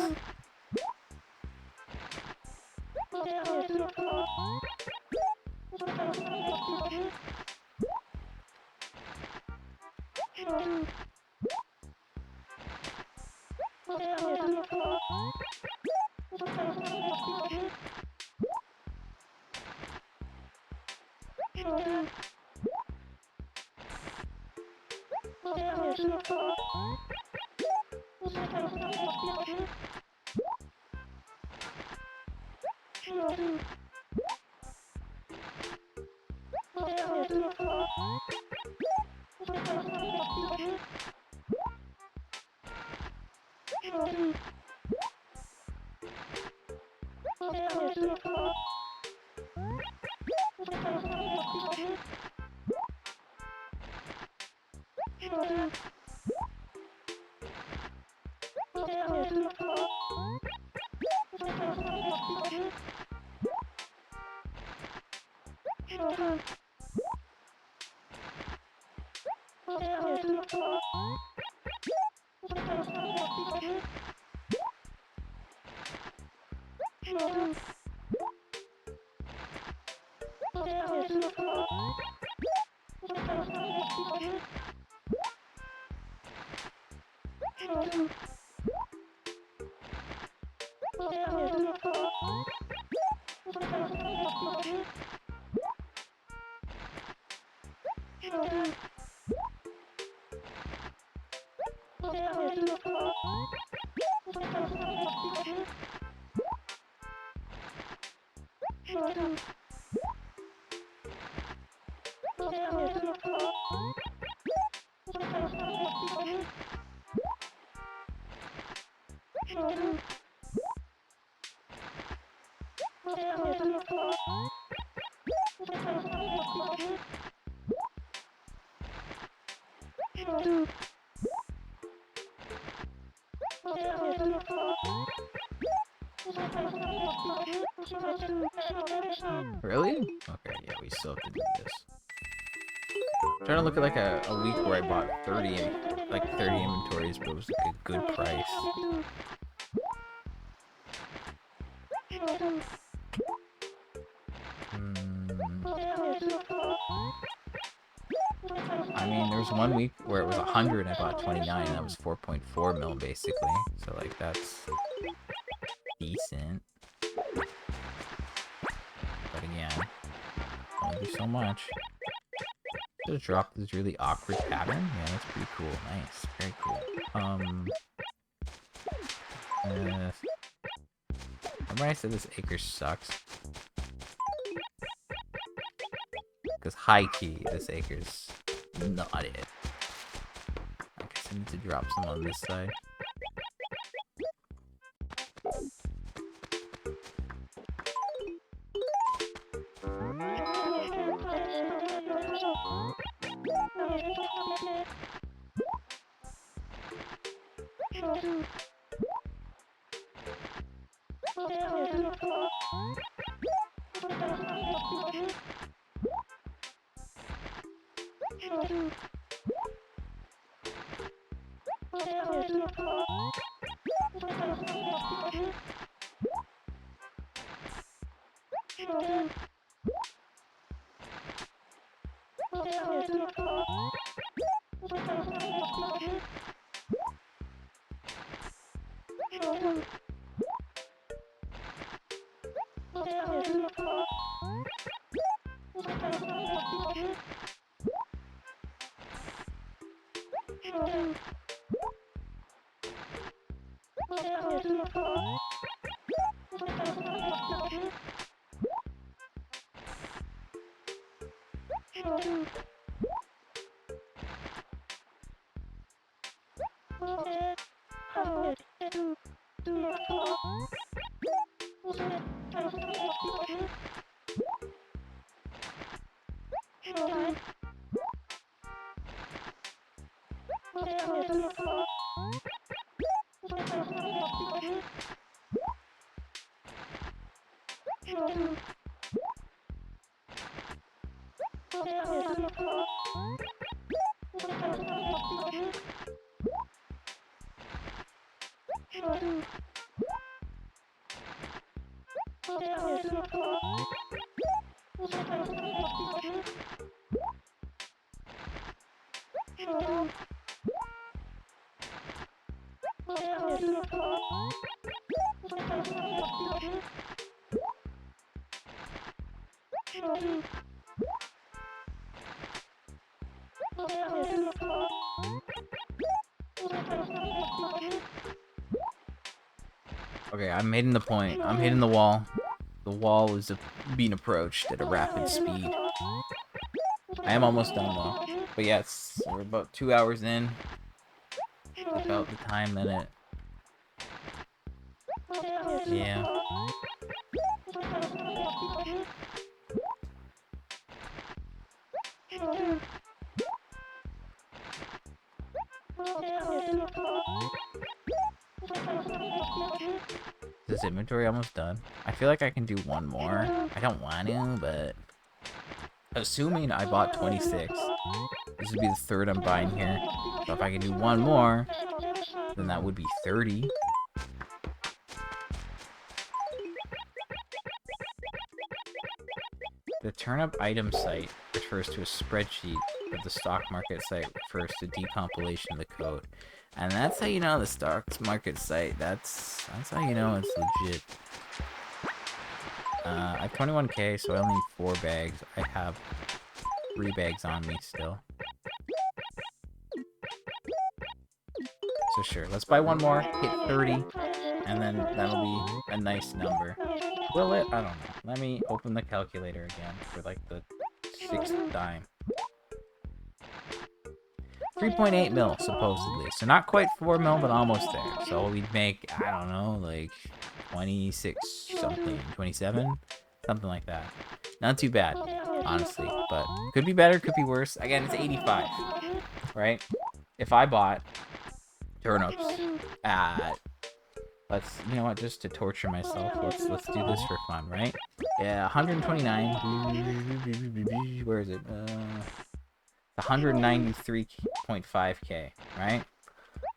Really? Okay, yeah, we still have to do this. I'm trying to look at like a week where I bought 30 inventories, but it was like a good price. I mean, there was one week where it was 100 and I bought 29, and that was 4.4 mil basically. So like that's decent. But again, only do so much. Just drop this really awkward pattern. Yeah, that's pretty cool. Nice, very cool. Remember I said this acre sucks? Because high key, this acre's not it. I guess I need to drop some on this side. Okay, I'm hitting the point. I'm hitting the wall. The wall is being approached at a rapid speed. I am almost done though. But yes, we're about 2 hours in. About the time limit. Yeah. Is this inventory almost done? I feel like I can do one more. I don't want to, but assuming I bought 26, this would be the third I'm buying here. So if I can do one more, then that would be 30. The turnip item site refers to a spreadsheet, but the stock market site refers to decompilation of the code. And that's how you know the stock market site. That's how you know it's legit. I have 21k, so I only need 4 bags. I have 3 bags on me still. So sure, let's buy one more, hit 30, and then that'll be a nice number. Will it? I don't know. Let me open the calculator again for like the 6th time. 3.8 mil, supposedly. So not quite 4 mil, but almost there. So we'd make, I don't know, like 26 something, 27? Something like that. Not too bad, honestly. But could be better, could be worse. Again, it's 85, right? if I bought turnips at, you know what, just to torture myself, let's do this for fun, right? Yeah, 129. Where is it? 193.5k, right?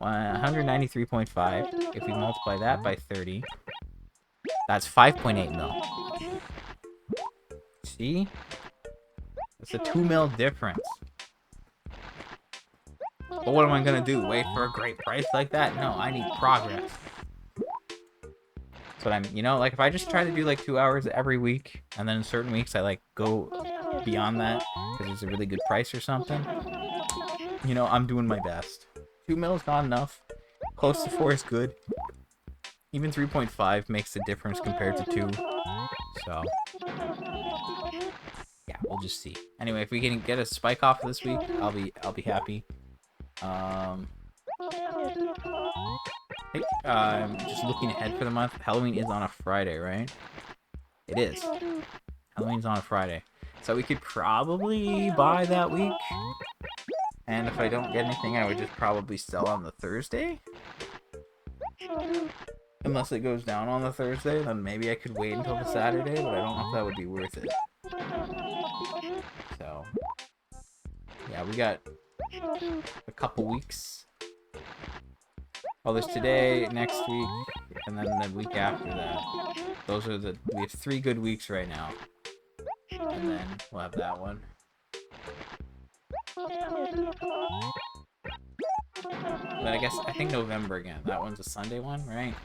193.5. If we multiply that by 30, that's 5.8 mil. See? It's a 2 mil difference. But what am I gonna do? Wait for a great price like that? No, I need progress. That's what I'm, you know, like if I just try to do like 2 hours every week, and then in certain weeks I like go beyond that because it's a really good price or something, you know, I'm doing my best. 2 mil is not enough. Close to 4 is good. Even 3.5 makes a difference compared to 2. So yeah, we'll just see. Anyway, if we can get a spike off this week, I'll be happy. Just looking ahead for the month. Halloween is on a Friday, right? It is. Halloween's on a Friday, so we could probably buy that week. And if I don't get anything, I would just probably sell on the Thursday. Unless it goes down on the Thursday, then maybe I could wait until the Saturday, but I don't know if that would be worth it. So, yeah, we got a couple weeks. Well, there's today, next week, and then the week after that. We have 3 good weeks right now. And then we'll have that one. But I think November again. That one's a Sunday one, right?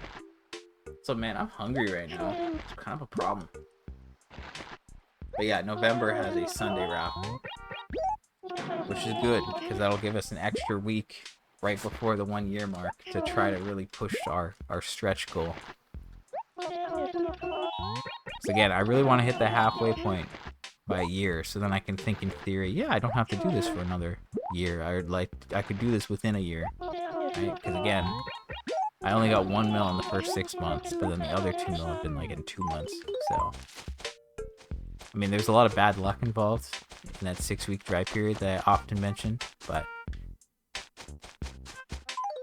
So man, I'm hungry right now. It's kind of a problem. But yeah, November has a Sunday raffle, which is good because that'll give us an extra week right before the 1 year mark to try to really push our stretch goal. So again, I really want to hit the halfway point by a year, so then I can think in theory, yeah, I don't have to do this for another year. I could do this within a year, right? Because again, I only got 1 mil in the first 6 months, but then the other 2 mil have been like in 2 months. So, I mean, there's a lot of bad luck involved in that 6-week dry period that I often mention, but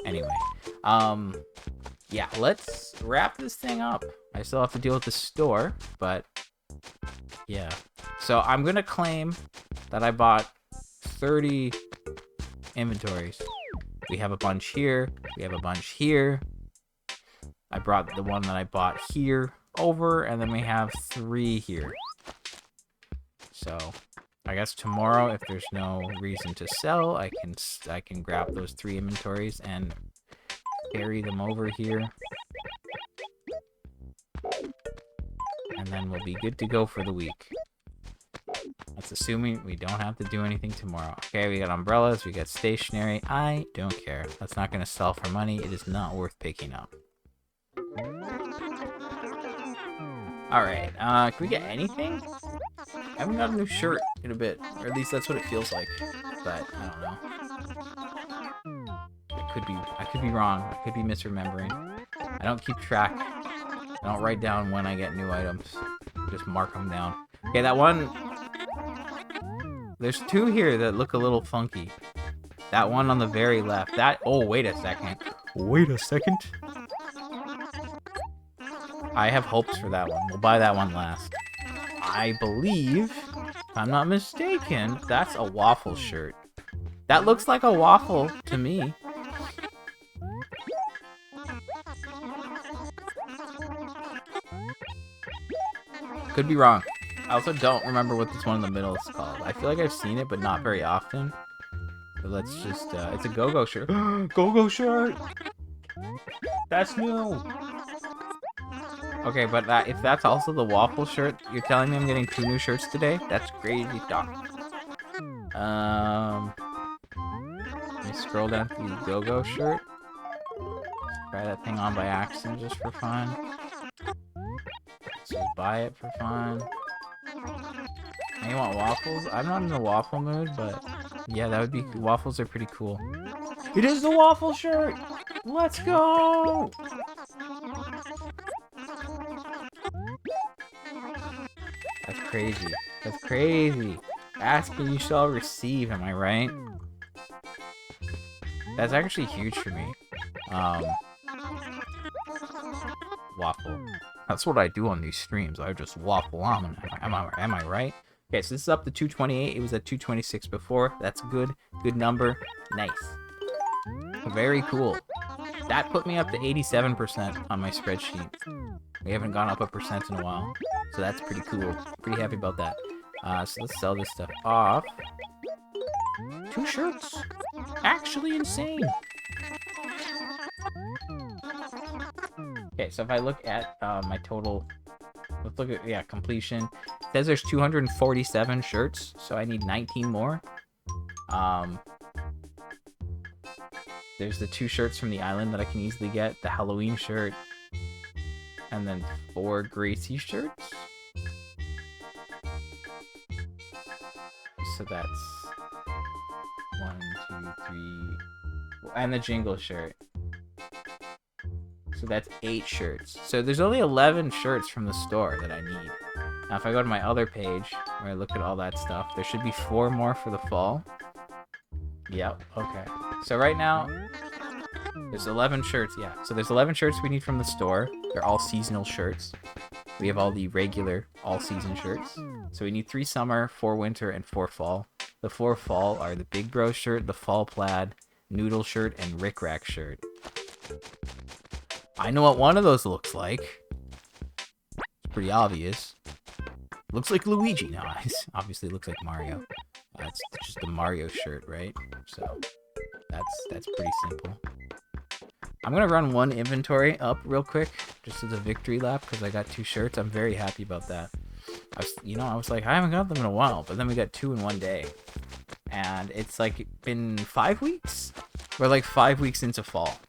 anyway, yeah, let's wrap this thing up. I still have to deal with the store, but yeah. So I'm gonna claim that I bought 30 inventories. We have a bunch here. We have a bunch here. I brought the one that I bought here over, and then we have 3 here. So I guess tomorrow, if there's no reason to sell, I can grab those 3 inventories and carry them over here. And then we'll be good to go for the week. That's assuming we don't have to do anything tomorrow. Okay, we got umbrellas, we got stationery. I don't care. That's not going to sell for money. It is not worth picking up. Alright, can we get anything? I haven't got a new shirt in a bit. Or at least that's what it feels like. But, I don't know. I could be wrong. I could be misremembering. I don't keep track. I don't write down when I get new items. Just mark them down. Okay, that one... There's 2 here that look a little funky. That one on the very left. Oh, wait a second. Wait a second. I have hopes for that one. We'll buy that one last. I believe, if I'm not mistaken, that's a waffle shirt. That looks like a waffle to me. Could be wrong. I also don't remember what this one in the middle is called. I feel like I've seen it, but not very often. So let's just, it's a go-go shirt. Go-go shirt! That's new! Okay, but if that's also the waffle shirt, you're telling me I'm getting 2 new shirts today? That's crazy talk. Let me scroll down to the go-go shirt. Try that thing on by accident just for fun. So buy it for fun. Now you want waffles? I'm not in the waffle mood, but yeah, that would be... Waffles are pretty cool. It is the waffle shirt! Let's go! That's crazy. That's crazy. Ask and you shall receive, am I right? That's actually huge for me. Waffle. That's what I do on these streams. I just waffle on. Am I right? Okay, so this is up to 228. It was at 226 before. That's good. Good number. Nice. Very cool. That put me up to 87% on my spreadsheet. We haven't gone up a percent in a while. So that's pretty cool. Pretty happy about that. So let's sell this stuff off. 2 shirts. Actually insane. Okay, so if I look at my total, let's look at, yeah, completion. It says there's 247 shirts, so I need 19 more. There's the 2 shirts from the island that I can easily get, the Halloween shirt, and then 4 Gracie shirts. So that's 1, 2, 3, and the Jingle shirt. So that's 8 shirts. So there's only 11 shirts from the store that I need. Now if I go to my other page, where I look at all that stuff, there should be 4 more for the fall. Yep, okay. So right now, there's 11 shirts, yeah. So there's 11 shirts we need from the store. They're all seasonal shirts. We have all the regular all-season shirts. So we need 3 summer, 4 winter, and 4 fall. The 4 fall are the Big Bro shirt, the fall plaid, noodle shirt, and Rick Rack shirt. I know what one of those looks like. It's pretty obvious. Looks like Luigi. No, obviously it looks like Mario. That's just the Mario shirt, right? So that's pretty simple. I'm gonna run 1 inventory up real quick, just as a victory lap, because I got 2 shirts. I'm very happy about that. I was like, I haven't got them in a while, but then we got 2 in one day, and it's like been 5 weeks. We're like 5 weeks into fall.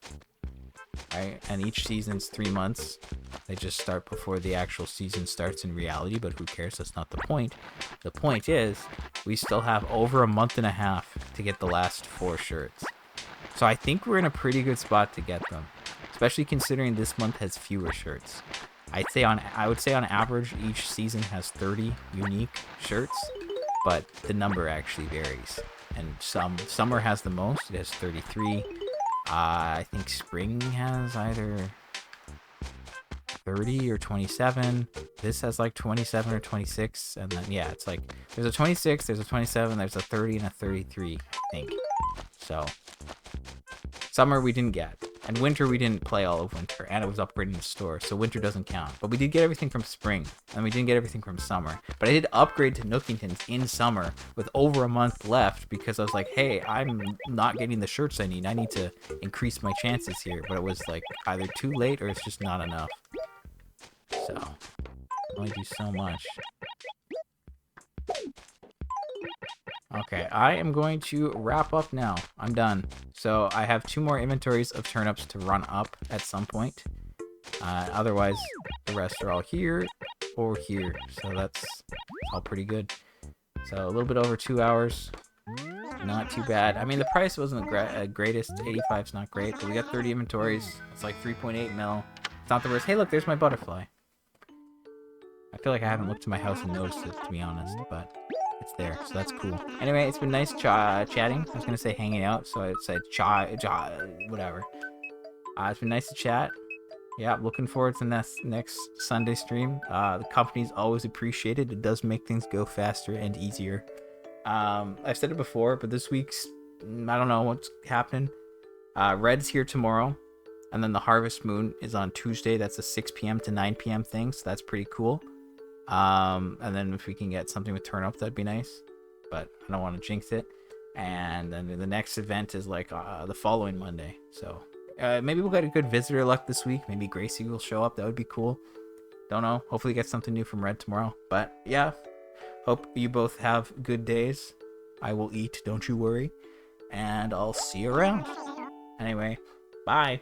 Right? And each season's 3 months. They just start before the actual season starts in reality, but who cares? That's not the point. The point is, we still have over a month and a half to get the last 4 shirts. So I think we're in a pretty good spot to get them, especially considering this month has fewer shirts. I would say on average, each season has 30 unique shirts, but the number actually varies. And summer has the most. It has 33. I think spring has either 30 or 27. This has like 27 or 26. And then, yeah, it's like there's a 26, there's a 27, there's a 30, and a 33, I think. So, summer we didn't get. And winter we didn't play all of winter. And it was upgrading the store. So winter doesn't count. But we did get everything from spring. And we didn't get everything from summer. But I did upgrade to Nookingtons in summer with over a month left. Because I was like, hey, I'm not getting the shirts I need. I need to increase my chances here. But it was like either too late or it's just not enough. So, I only do so much. Okay, I am going to wrap up now. I'm done. So I have 2 more inventories of turnips to run up at some point. Otherwise, the rest are all here or here. So that's all pretty good. So a little bit over 2 hours. Not too bad. I mean, the price wasn't greatest. 85's not great, but we got 30 inventories. It's like 3.8 mil. It's not the worst. Hey, look, there's my butterfly. I feel like I haven't looked to my house and noticed it, to be honest, but it's there, so that's cool. Anyway, it's been nice chatting. I was gonna say hanging out, so I said whatever. It's been nice to chat. Yeah, looking forward to next Sunday stream. The company's always appreciated. It does make things go faster and easier. I've said it before, but this week's, I don't know what's happening. Red's here tomorrow, and then the Harvest Moon is on Tuesday. That's a 6 p.m. to 9 p.m. thing, so that's pretty cool. And then if we can get something with turnip, that'd be nice, but I don't want to jinx it. And then the next event is like the following Monday, so maybe we'll get a good visitor luck this week. Maybe Gracie will show up. That would be cool. Don't know. Hopefully get something new from Red tomorrow. But yeah, hope you both have good days. I will eat, don't you worry, and I'll see you around. Anyway, bye.